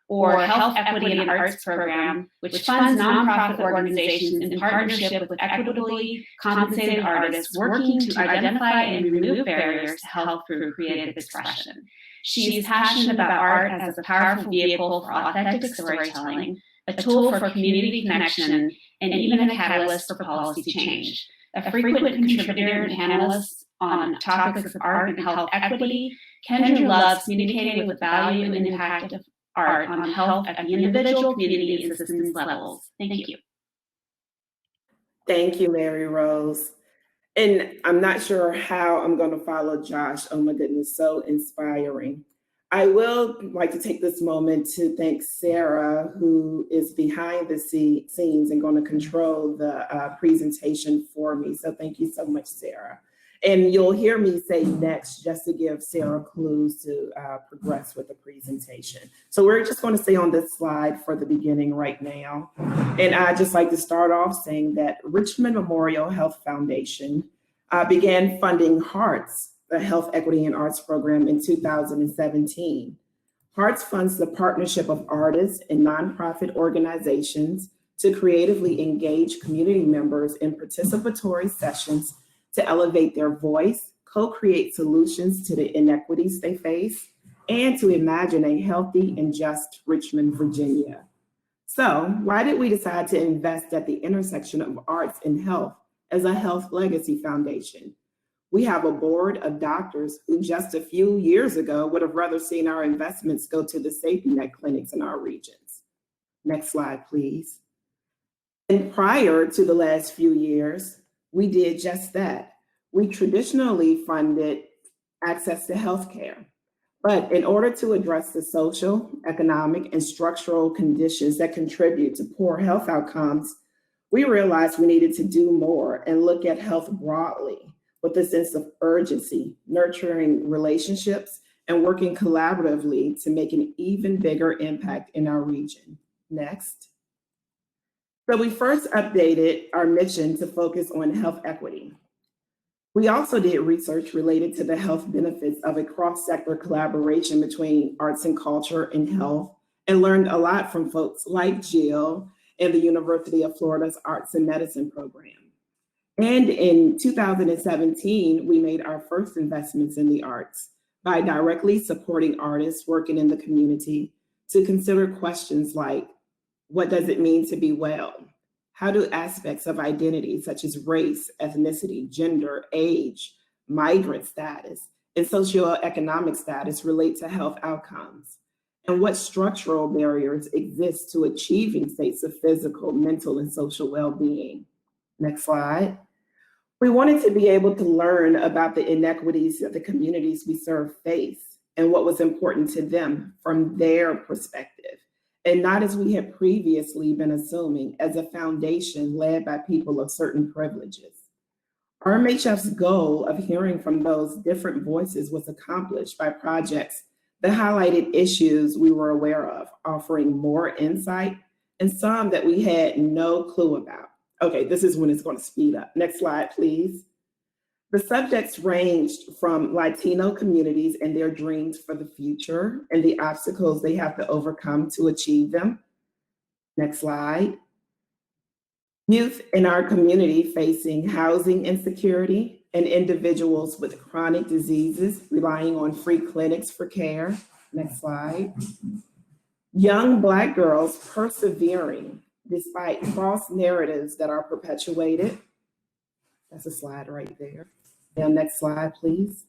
or Health Equity and Arts Program, which funds nonprofit organizations in partnership with equitably compensated artists working to identify and remove barriers to health through creative expression. She is passionate about art as a powerful vehicle for authentic storytelling, a tool for community connection, and even a catalyst for policy change. A frequent contributor and panelist on topics of art and health equity, Kendra loves communicating with value and impact of art on health at the individual, community, and systems levels. Thank you.
Thank you, Mary Rose. And I'm not sure how I'm going to follow Josh. Oh my goodness, so inspiring. I will like to take this moment to thank Sarah, who is behind the scenes and going to control the presentation for me. So thank you so much, Sarah. And you'll hear me say next just to give Sarah clues to progress with the presentation. So we're just going to stay on this slide for the beginning right now. And I'd just like to start off saying that Richmond Memorial Health Foundation began funding HEARTS, the Health Equity and Arts Program, in 2017. HEARTS funds the partnership of artists and nonprofit organizations to creatively engage community members in participatory sessions to elevate their voice, co-create solutions to the inequities they face, and to imagine a healthy and just Richmond, Virginia. So why did we decide to invest at the intersection of arts and health as a health legacy foundation? We have a board of doctors who just a few years ago would have rather seen our investments go to the safety net clinics in our regions. Next slide, please. And prior to the last few years, we did just that. We traditionally funded access to healthcare, but in order to address the social, economic, and structural conditions that contribute to poor health outcomes, we realized we needed to do more and look at health broadly with a sense of urgency, nurturing relationships, and working collaboratively to make an even bigger impact in our region. Next. So we first updated our mission to focus on health equity. We also did research related to the health benefits of a cross-sector collaboration between arts and culture and health, and learned a lot from folks like Jill and the University of Florida's Arts and Medicine program. And in 2017, we made our first investments in the arts by directly supporting artists working in the community to consider questions like, what does it mean to be well? How do aspects of identity such as race, ethnicity, gender, age, migrant status, and socioeconomic status relate to health outcomes? And what structural barriers exist to achieving states of physical, mental, and social well-being? Next slide. We wanted to be able to learn about the inequities that the communities we serve face and what was important to them from their perspective, and not as we had previously been assuming as a foundation led by people of certain privileges. RMHF's goal of hearing from those different voices was accomplished by projects that highlighted issues we were aware of, offering more insight, and some that we had no clue about. Okay, this is when it's going to speed up. Next slide, please. The subjects ranged from Latino communities and their dreams for the future and the obstacles they have to overcome to achieve them. Next slide. Youth in our community facing housing insecurity and individuals with chronic diseases relying on free clinics for care. Next slide. Young Black girls persevering despite false narratives that are perpetuated. That's a slide right there. And next slide, please.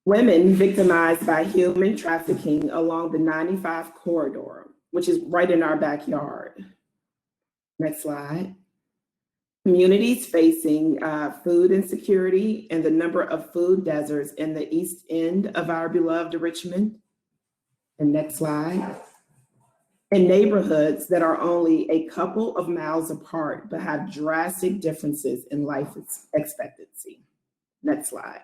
Women victimized by human trafficking along the 95 corridor, which is right in our backyard. Next slide. Communities facing food insecurity and the number of food deserts in the east end of our beloved Richmond. And next slide. And neighborhoods that are only a couple of miles apart, but have drastic differences in life expectancy. Next slide.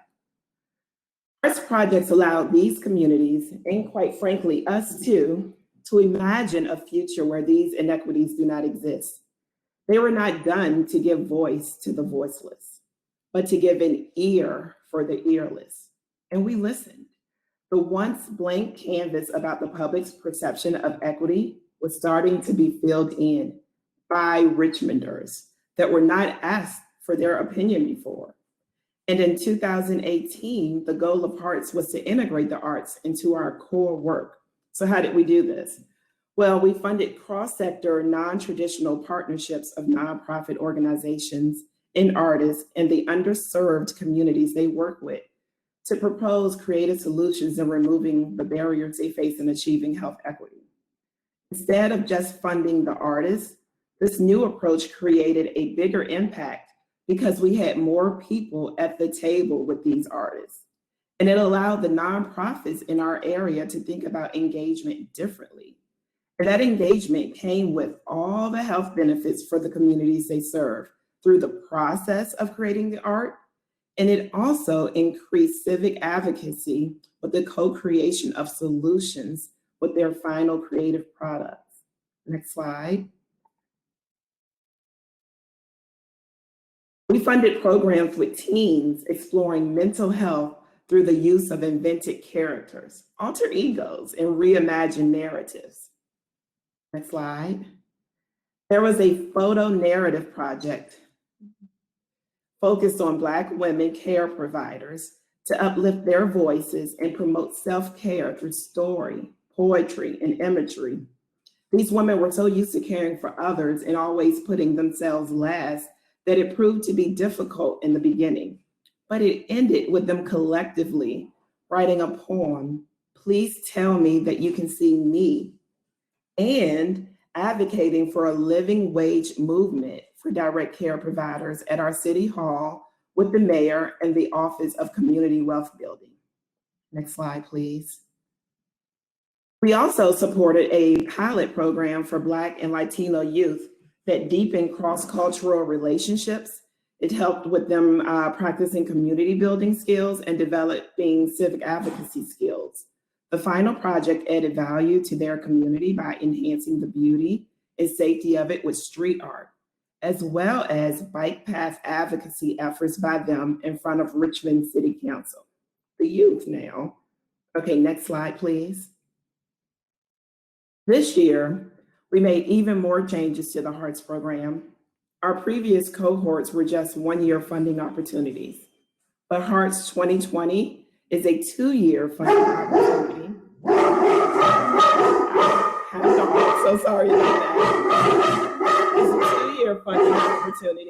Arts projects allow these communities, and quite frankly, us too, to imagine a future where these inequities do not exist. They were not done to give voice to the voiceless, but to give an ear for the earless. And we listened. The once blank canvas about the public's perception of equity was starting to be filled in by Richmonders that were not asked for their opinion before. And in 2018, the goal of HEARTS was to integrate the arts into our core work. So how did we do this? Well, we funded cross-sector, non-traditional partnerships of nonprofit organizations and artists in the underserved communities they work with to propose creative solutions in removing the barriers they face in achieving health equity. Instead of just funding the artists, this new approach created a bigger impact because we had more people at the table with these artists. And it allowed the nonprofits in our area to think about engagement differently. And that engagement came with all the health benefits for the communities they serve through the process of creating the art And it also increased civic advocacy with the co-creation of solutions with their final creative products. Next slide. We funded programs with teens exploring mental health through the use of invented characters, alter egos, and reimagined narratives. Next slide. There was a photo narrative project focused on Black women care providers to uplift their voices and promote self-care through story, poetry, and imagery. These women were so used to caring for others and always putting themselves last that it proved to be difficult in the beginning. But it ended with them collectively writing a poem, "Please Tell Me That You Can See Me," and advocating for a living wage movement for direct care providers at our city hall with the mayor and the Office of Community Wealth Building. Next slide, please. We also supported a pilot program for Black and Latino youth that deepened cross-cultural relationships. It helped with them practicing community building skills and developing civic advocacy skills. The final project added value to their community by enhancing the beauty and safety of it with street art, as well as bike path advocacy efforts by them in front of Richmond City Council. The youth now. Okay, next slide, please. This year, we made even more changes to the Hearts program. Our previous cohorts were just one-year funding opportunities, but Hearts 2020 is a two-year funding opportunity. So sorry about that. It's a two-year funding opportunity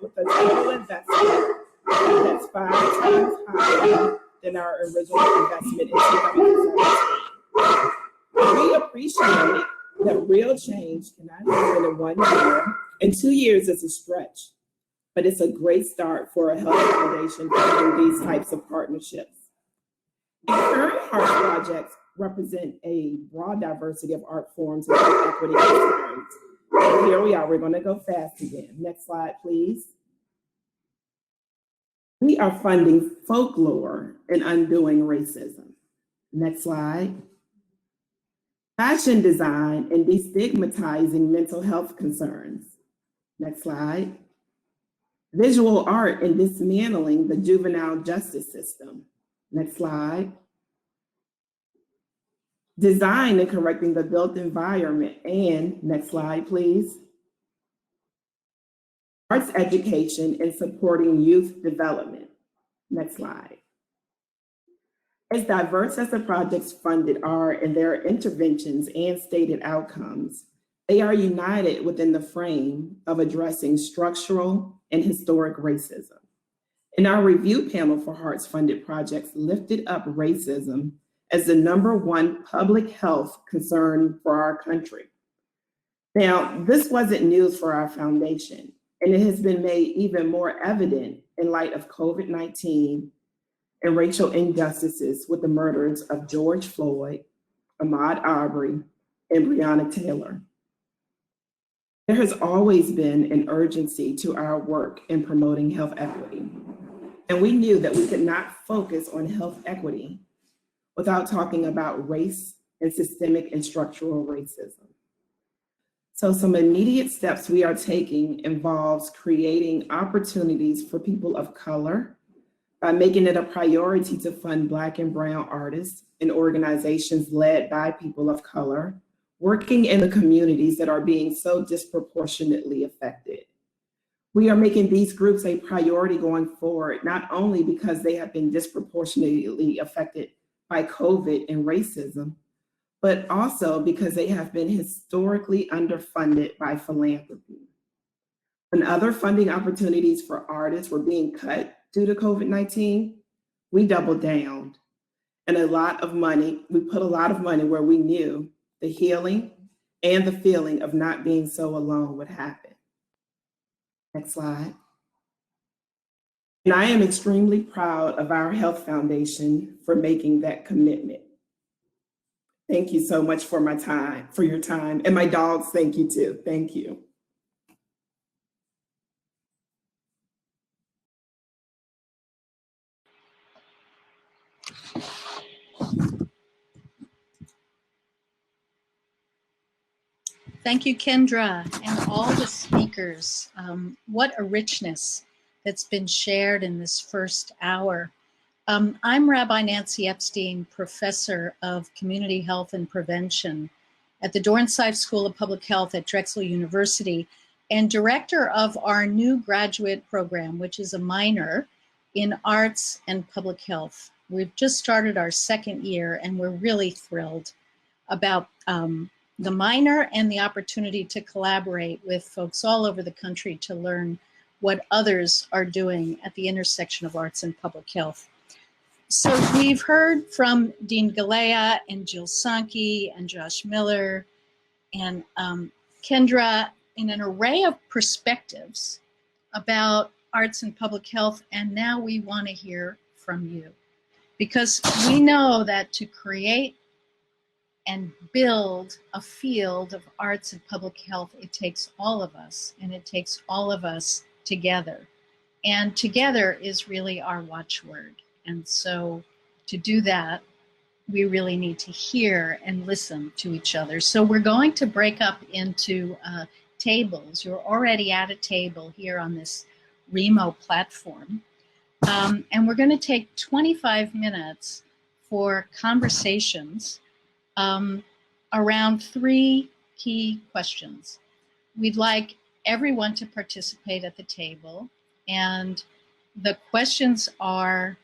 with a total investment that's 5 times higher than our original investment in 2017. We appreciate that real change cannot happen in 1 year, and 2 years is a stretch, but it's a great start for a health foundation for these types of partnerships. Current Heart projects represent a broad diversity of art forms and equity concerns. And here we are, we're going to go fast again. Next slide, please. We are funding folklore and undoing racism. Next slide. Fashion design and destigmatizing mental health concerns. Next slide. Visual art and dismantling the juvenile justice system. Next slide. Design and correcting the built environment. And next slide, please. Arts education and supporting youth development. Next slide. As diverse as the projects funded are in their interventions and stated outcomes, they are united within the frame of addressing structural and historic racism. And our review panel for Hearts funded projects lifted up racism as the #1 public health concern for our country. Now, this wasn't news for our foundation, and it has been made even more evident in light of COVID-19 and racial injustices with the murders of George Floyd, Ahmaud Arbery, and Breonna Taylor. There has always been an urgency to our work in promoting health equity, and we knew that we could not focus on health equity without talking about race and systemic and structural racism. So some immediate steps we are taking involves creating opportunities for people of color by making it a priority to fund Black and Brown artists and organizations led by people of color, working in the communities that are being so disproportionately affected. We are making these groups a priority going forward, not only because they have been disproportionately affected by COVID and racism, but also because they have been historically underfunded by philanthropy. When other funding opportunities for artists were being cut due to COVID-19, we doubled down. And we put a lot of money where we knew the healing and the feeling of not being so alone would happen. Next slide. And I am extremely proud of our Health Foundation for making that commitment. Thank you so much for your time. And my dogs, thank you too. Thank you.
Thank you, Kendra, and all the speakers. What a richness that's been shared in this first hour. I'm Rabbi Nancy Epstein, Professor of Community Health and Prevention at the Dornslife School of Public Health at Drexel University, and Director of our new graduate program, which is a minor in Arts and Public Health. We've just started our second year, and we're really thrilled about the minor and the opportunity to collaborate with folks all over the country to learn what others are doing at the intersection of arts and public health. So we've heard from Dean Galea and Jill Sonke and Josh Miller and Kendra in an array of perspectives about arts and public health, and now we want to hear from you. Because we know that to create and build a field of arts and public health, it takes all of us, and it takes all of us together. And together is really our watchword. And so to do that, we really need to hear and listen to each other. So we're going to break up into tables. You're already at a table here on this Remo platform. And we're going to take 25 minutes for conversations around three key questions. We'd like everyone to participate at the table, and the questions are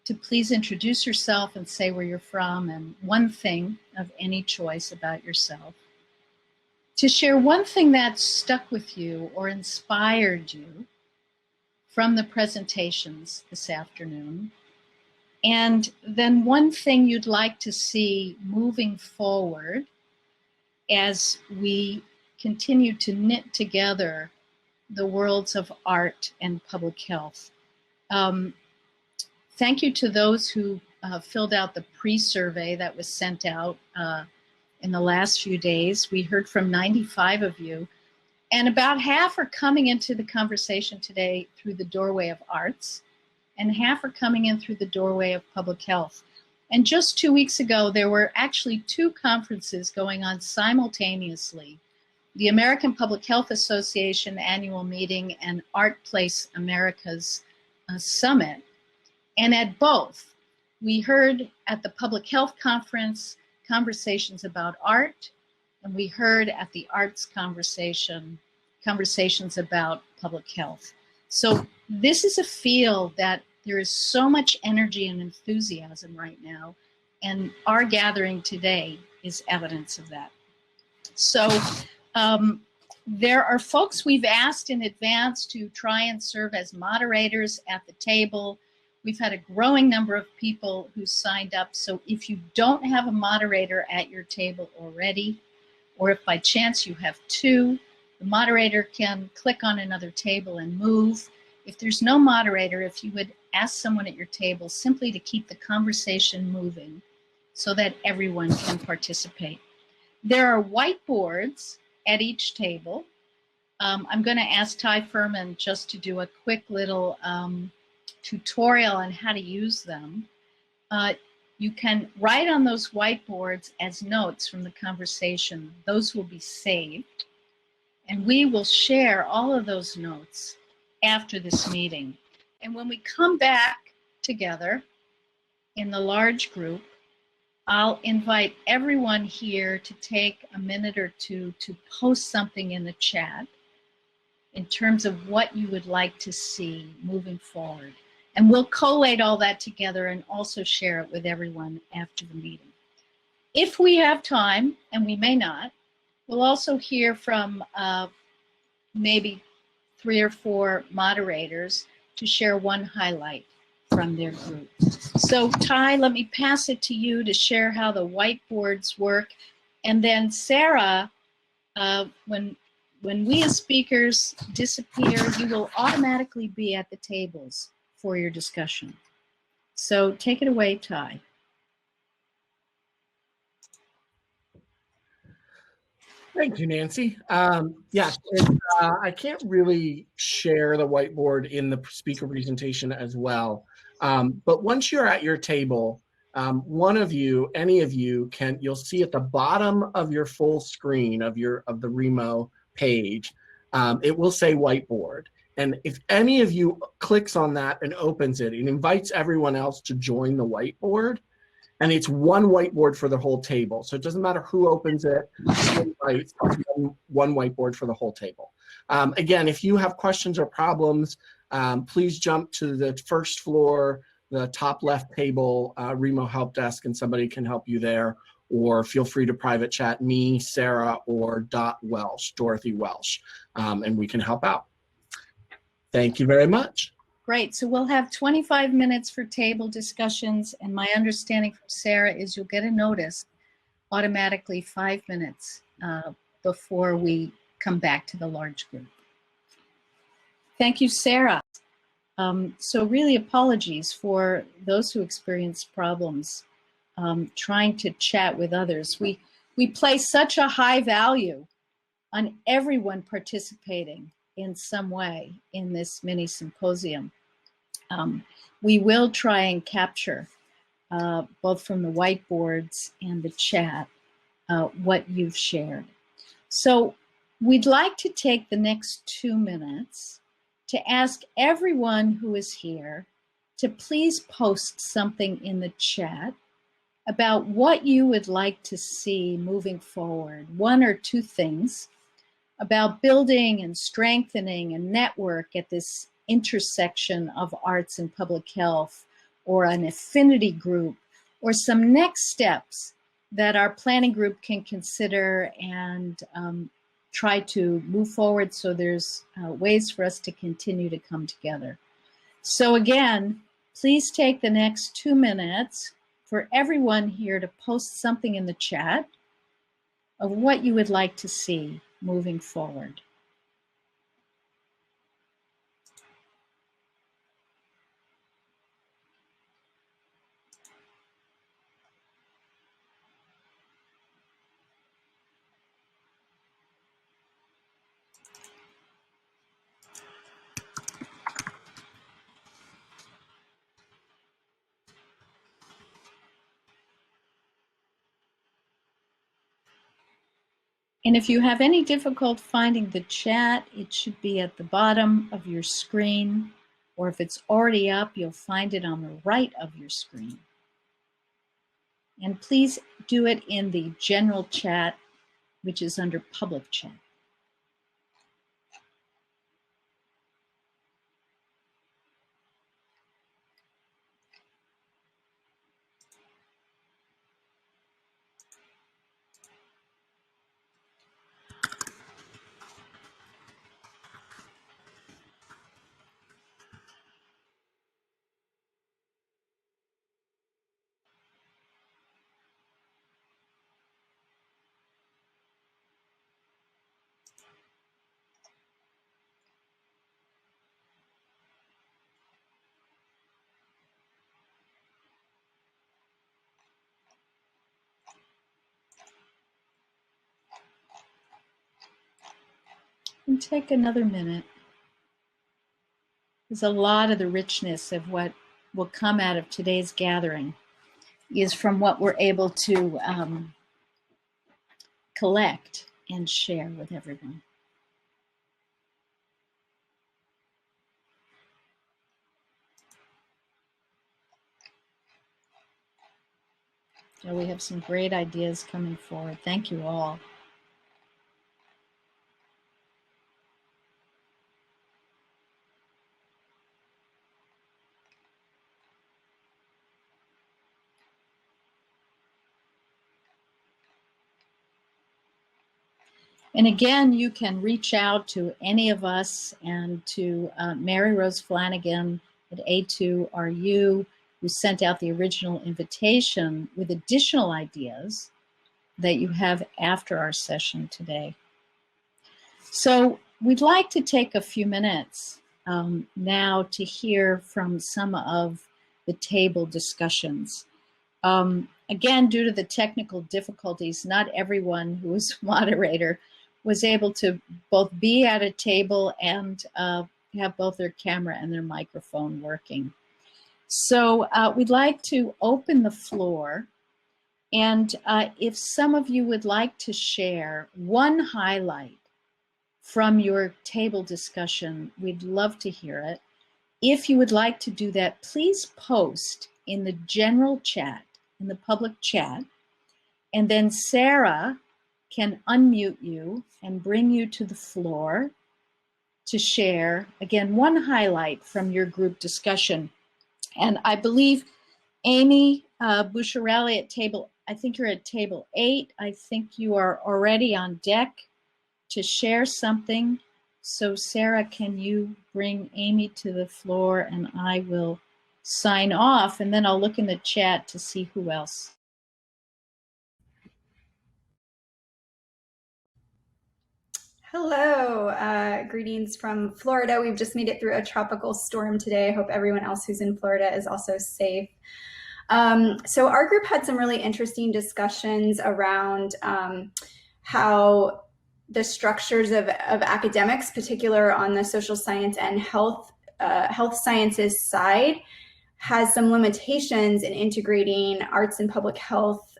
to please introduce yourself and say where you're from and one thing of any choice about yourself. To share one thing that stuck with you or inspired you from the presentations this afternoon. And then one thing you'd like to see moving forward as we continue to knit together the worlds of art and public health. Thank you to those who filled out the pre-survey that was sent out in the last few days. We heard from 95 of you, and about half are coming into the conversation today through the doorway of arts, and half are coming in through the doorway of public health. And just 2 weeks ago, there were actually two conferences going on simultaneously: the American Public Health Association annual meeting and Art Place America's summit. And at both, we heard at the Public Health Conference conversations about art, and we heard at the arts conversations about public health. So this is a field that there is so much energy and enthusiasm right now, and our gathering today is evidence of that. So there are folks we've asked in advance to try and serve as moderators at the table. We've had a growing number of people who signed up. So if you don't have a moderator at your table already, or if by chance you have two, the moderator can click on another table and move. If there's no moderator, if you would ask someone at your table simply to keep the conversation moving so that everyone can participate. There are whiteboards at each table. I'm going to ask Ty Furman just to do a quick little tutorial on how to use them. You can write on those whiteboards as notes from the conversation. Those will be saved, and we will share all of those notes after this meeting. And when we come back together in the large group, I'll invite everyone here to take a minute or two to post something in the chat in terms of what you would like to see moving forward. And we'll collate all that together and also share it with everyone after the meeting. If we have time, and we may not, we'll also hear from maybe 3 or 4 moderators to share one highlight from their group. So Ty, let me pass it to you to share how the whiteboards work. And then Sarah, when we as speakers disappear, you will automatically be at the tables for your discussion. So take it away, Ty.
Thank you, Nancy. Yes, I can't really share the whiteboard in the speaker presentation as well. But once you're at your table, one of you, any of you, you'll see at the bottom of your full screen of the Remo page, it will say whiteboard. And if any of you clicks on that and opens it, it invites everyone else to join the whiteboard. And it's one whiteboard for the whole table. So it doesn't matter who opens it, who invites, one whiteboard for the whole table. Again, if you have questions or problems, please jump to the first floor, the top left table, Remo Help Desk, and somebody can help you there. Or feel free to private chat me, Sarah, or Dorothy Welsh, and we can help out. Thank you very much.
Great. So we'll have 25 minutes for table discussions. And my understanding from Sarah is you'll get a notice automatically 5 minutes before we come back to the large group. Thank you, Sarah. So really apologies for those who experience problems trying to chat with others. We place such a high value on everyone participating in some way in this mini symposium. We will try and capture, both from the whiteboards and the chat, what you've shared. So we'd like to take the next 2 minutes to ask everyone who is here to please post something in the chat about what you would like to see moving forward, 1 or 2 things about building and strengthening a network at this intersection of arts and public health, or an affinity group, or some next steps that our planning group can consider and try to move forward so there's ways for us to continue to come together. So again, please take the next 2 minutes for everyone here to post something in the chat of what you would like to see moving forward. And if you have any difficulty finding the chat, it should be at the bottom of your screen, or if it's already up, you'll find it on the right of your screen. And please do it in the general chat, which is under public chat. And take another minute. There's a lot of the richness of what will come out of today's gathering is from what we're able to collect and share with everyone. So we have some great ideas coming forward. Thank you all. And again, you can reach out to any of us and to Mary Rose Flanagan at A2RU, who sent out the original invitation with additional ideas that you have after our session today. So we'd like to take a few minutes now to hear from some of the table discussions. Again, due to the technical difficulties, not everyone who was moderator was able to both be at a table and have both their camera and their microphone working. So we'd like to open the floor. And if some of you would like to share one highlight from your table discussion, we'd love to hear it. If you would like to do that, please post in the general chat, in the public chat, and then Sarah can unmute you and bring you to the floor to share, again, one highlight from your group discussion. And I believe Amy Busharelli at table, I think you're at table 8. I think you are already on deck to share something. So Sarah, can you bring Amy to the floor, and I will sign off, and then I'll look in the chat to see who else.
Hello, greetings from Florida. We've just made it through a tropical storm today. I hope everyone else who's in Florida is also safe. So our group had some really interesting discussions around how the structures of academics, particular on the social science and health sciences side, has some limitations in integrating arts and public health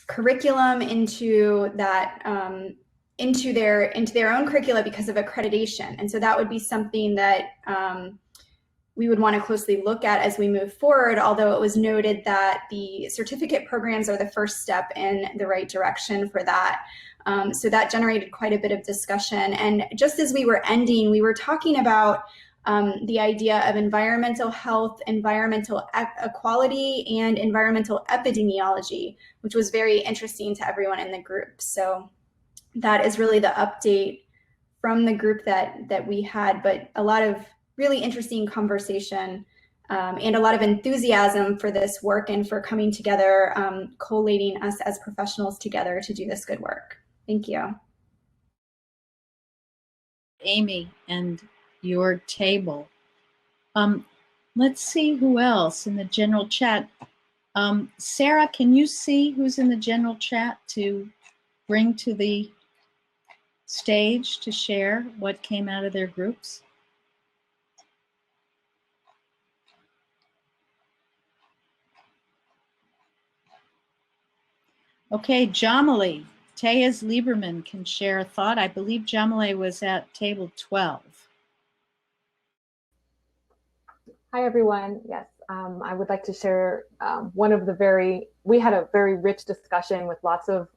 curriculum into that into their own curricula because of accreditation. And so that would be something that we would want to closely look at as we move forward, although it was noted that the certificate programs are the first step in the right direction for that. So that generated quite a bit of discussion. And just as we were ending, we were talking about the idea of environmental health, environmental equality, and environmental epidemiology, which was very interesting to everyone in the group. So that is really the update from the group that we had, but a lot of really interesting conversation and a lot of enthusiasm for this work and for coming together, collating us as professionals together to do this good work. Thank you.
Amy and your table. Let's see who else in the general chat. Sarah, can you see who's in the general chat to bring to the stage to share what came out of their groups? Okay, Jamali, Tejas Lieberman can share a thought. I believe Jamali was at table 12.
Hi, everyone. Yes, I would like to share we had a very rich discussion with lots of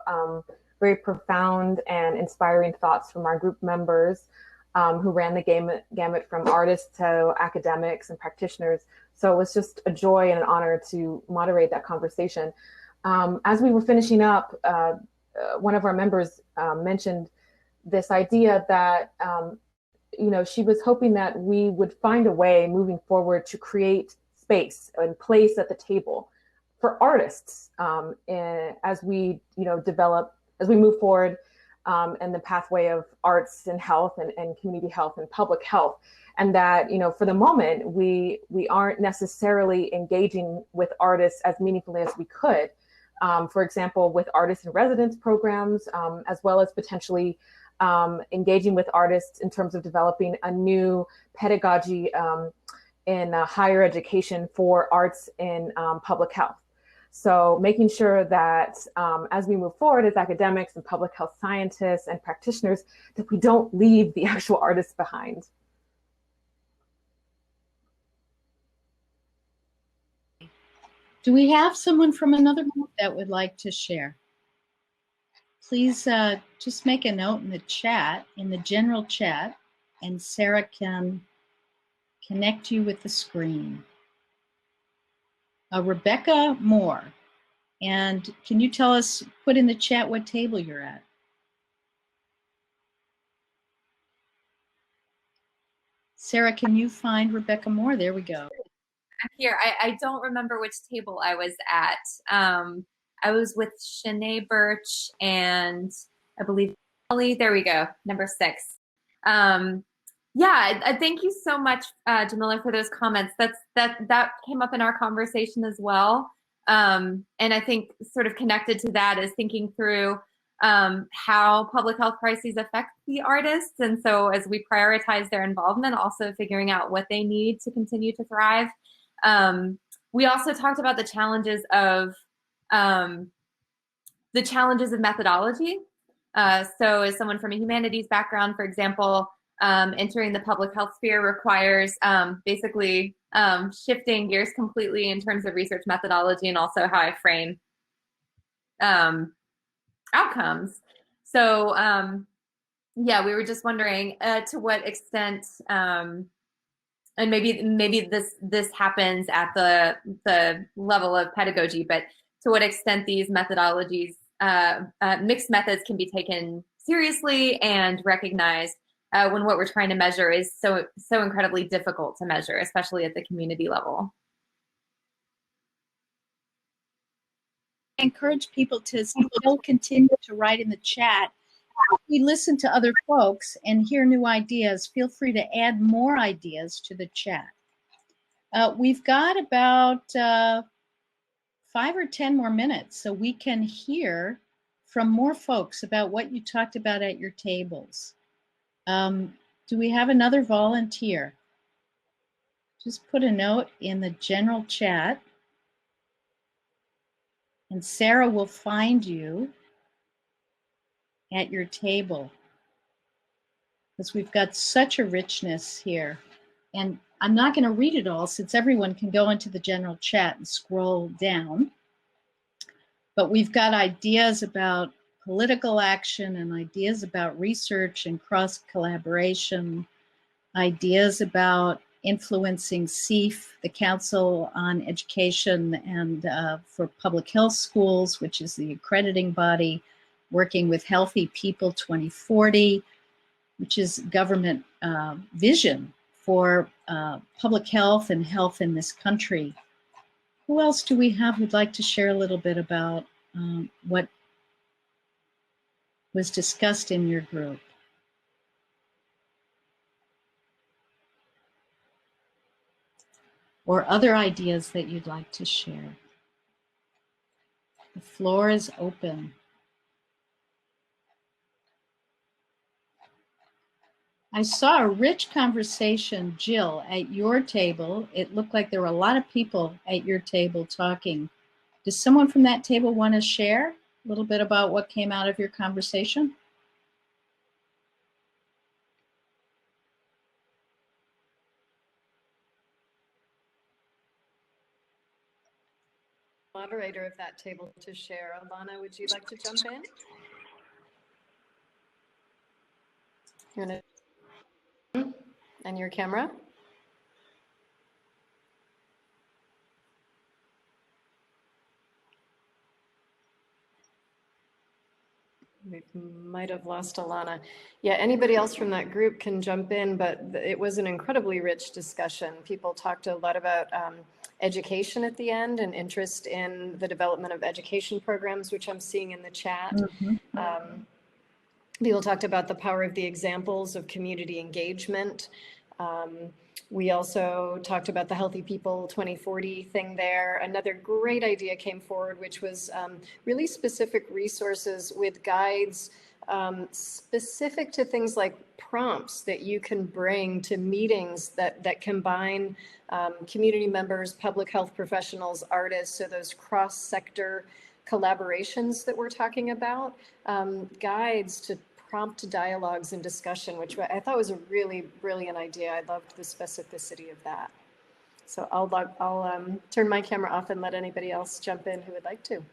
very profound and inspiring thoughts from our group members who ran the gamut from artists to academics and practitioners. So it was just a joy and an honor to moderate that conversation. As we were finishing up, one of our members mentioned this idea that she was hoping that we would find a way moving forward to create space and place at the table for artists as we move forward in the pathway of arts and health and community health and public health. And that, for the moment, we aren't necessarily engaging with artists as meaningfully as we could. For example, with artist in residence programs, as well as potentially engaging with artists in terms of developing a new pedagogy in higher education for arts in public health. So making sure that as we move forward as academics and public health scientists and practitioners, that we don't leave the actual artists behind.
Do we have someone from another group that would like to share? Please just make a note in the chat, in the general chat, and Sarah can connect you with the screen. Rebecca Moore, and can you tell us, put in the chat what table you're at? Sarah, can you find Rebecca Moore? There we go.
I'm here. I don't remember which table I was at. I was with Shanae Birch and I believe Ellie. There we go, number 6. Yeah, thank you so much, Jamila, for those comments. That came up in our conversation as well. And I think sort of connected to that is thinking through how public health crises affect the artists. And so as we prioritize their involvement, also figuring out what they need to continue to thrive. We also talked about the challenges of methodology. So as someone from a humanities background, for example, entering the public health sphere requires basically shifting gears completely in terms of research methodology and also how I frame outcomes. So yeah, we were just wondering to what extent, and maybe this happens at the level of pedagogy, but to what extent these methodologies, mixed methods, can be taken seriously and recognized when what we're trying to measure is so incredibly difficult to measure, especially at the community level.
I encourage people to still continue to write in the chat. We listen to other folks and hear new ideas. Feel free to add more ideas to the chat. We've got about 5 or 10 more minutes, so we can hear from more folks about what you talked about at your tables. Do we have another volunteer? Just put a note in the general chat, and Sarah will find you at your table, because we've got such a richness here. And I'm not going to read it all, since everyone can go into the general chat and scroll down. But we've got ideas about political action and ideas about research and cross-collaboration, ideas about influencing CEEF, the Council on Education and for Public Health Schools, which is the accrediting body, working with Healthy People 2040, which is government vision for public health and health in this country. Who else do we have who'd like to share a little bit about what was discussed in your group? Or other ideas that you'd like to share? The floor is open. I saw a rich conversation, Jill, at your table. It looked like there were a lot of people at your table talking. Does someone from that table want to share a little bit about what came out of your conversation?
Moderator of that table to share. Alana, would you like to jump in? You're gonna, and your camera. We might have lost Alana. Yeah, anybody else from that group can jump in, but it was an incredibly rich discussion. People talked a lot about education at the end and interest in the development of education programs, which I'm seeing in the chat. Mm-hmm. People talked about the power of the examples of community engagement. We also talked about the Healthy People 2040 thing there. Another great idea came forward, which was really specific resources with guides specific to things like prompts that you can bring to meetings that combine community members, public health professionals, artists, so those cross-sector collaborations that we're talking about, guides to prompt dialogues and discussion, which I thought was a really brilliant idea. I loved the specificity of that. So I'll turn my camera off and let anybody else jump in who would like to.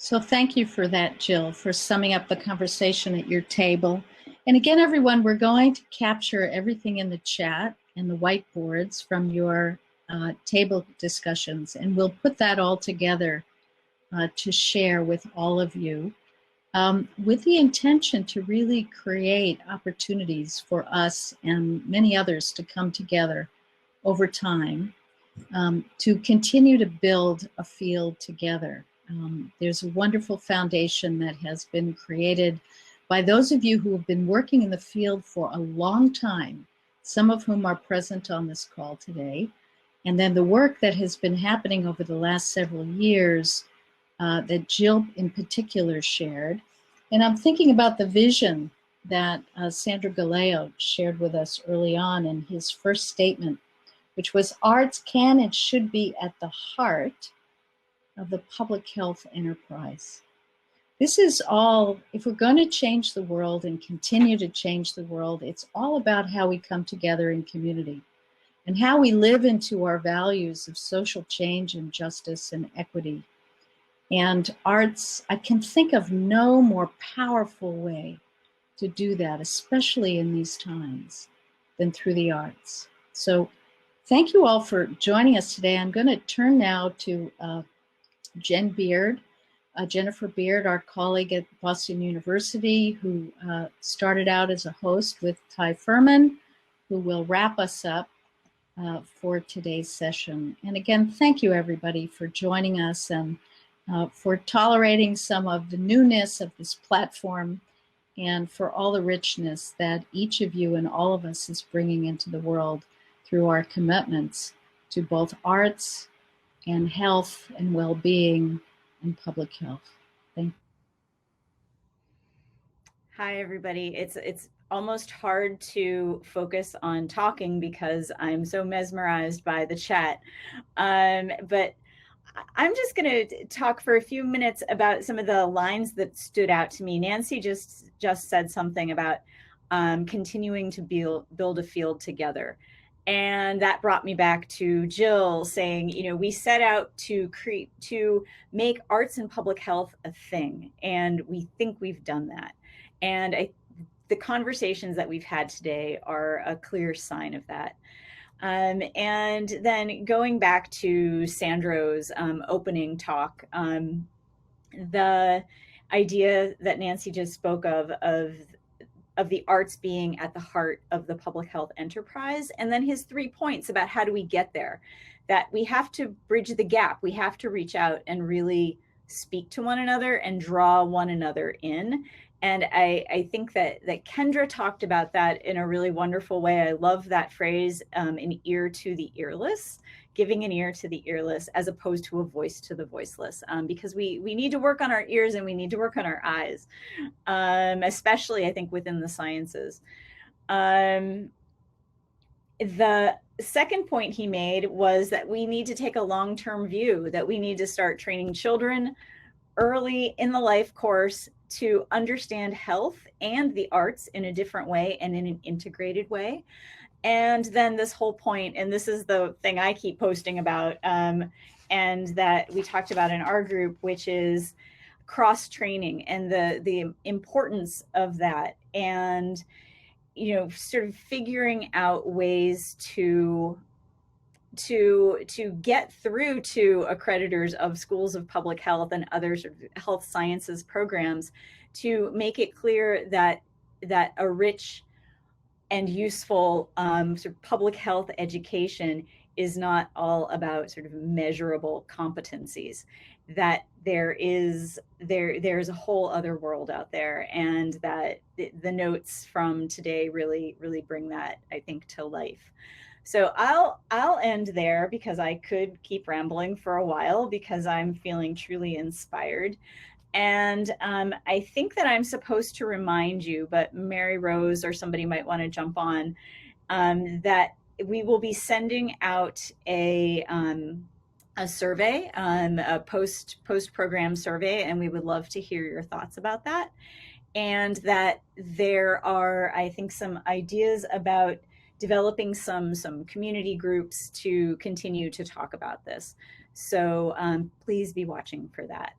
So thank you for that, Jill, for summing up the conversation at your table. And again, everyone, we're going to capture everything in the chat and the whiteboards from your table discussions, and we'll put that all together to share with all of you with the intention to really create opportunities for us and many others to come together over time to continue to build a field together. There's a wonderful foundation that has been created by those of you who have been working in the field for a long time, some of whom are present on this call today, and then the work that has been happening over the last several years that Jill in particular shared. And I'm thinking about the vision that Sandro Galea shared with us early on in his first statement, which was arts can and should be at the heart of the public health enterprise. This is all, if we're going to change the world and continue to change the world, it's all about how we come together in community and how we live into our values of social change and justice and equity. And arts, I can think of no more powerful way to do that, especially in these times, than through the arts. So thank you all for joining us today. I'm going to turn now to Jennifer Beard, our colleague at Boston University, who started out as a host with Ty Furman, who will wrap us up for today's session. And again, thank you everybody for joining us and for tolerating some of the newness of this platform and for all the richness that each of you and all of us is bringing into the world through our commitments to both arts and health and well-being and public health. Thank you.
Hi, everybody. It's almost hard to focus on talking because I'm so mesmerized by the chat. But I'm just going to talk for a few minutes about some of the lines that stood out to me. Nancy just said something about continuing to build a field together. And that brought me back to Jill saying, you know, we set out to make arts and public health a thing. And we think we've done that. And the conversations that we've had today are a clear sign of that. And then going back to Sandro's opening talk, the idea that Nancy just spoke of the arts being at the heart of the public health enterprise, and then his 3 points about how do we get there, that we have to bridge the gap, we have to reach out and really speak to one another and draw one another in. And I think that Kendra talked about that in a really wonderful way. I love that phrase, an ear to the earless, giving an ear to the earless as opposed to a voice to the voiceless, because we need to work on our ears and we need to work on our eyes, especially I think within the sciences. The second point he made was that we need to take a long-term view, that we need to start training children early in the life course to understand health and the arts in a different way and in an integrated way. And then this whole point, and this is the thing I keep posting about, and that we talked about in our group, which is cross-training and the importance of that, and you know, sort of figuring out ways to get through to accreditors of schools of public health and other sort of health sciences programs to make it clear that a rich and useful sort of public health education is not all about sort of measurable competencies, that there's a whole other world out there, and that the notes from today really bring that, I think, to life. So I'll end there because I could keep rambling for a while because I'm feeling truly inspired. And I think that I'm supposed to remind you, but Mary Rose or somebody might want to jump on, that we will be sending out a survey, a post-program survey, and we would love to hear your thoughts about that. And that there are, I think, some ideas about developing some community groups to continue to talk about this. So please be watching for that.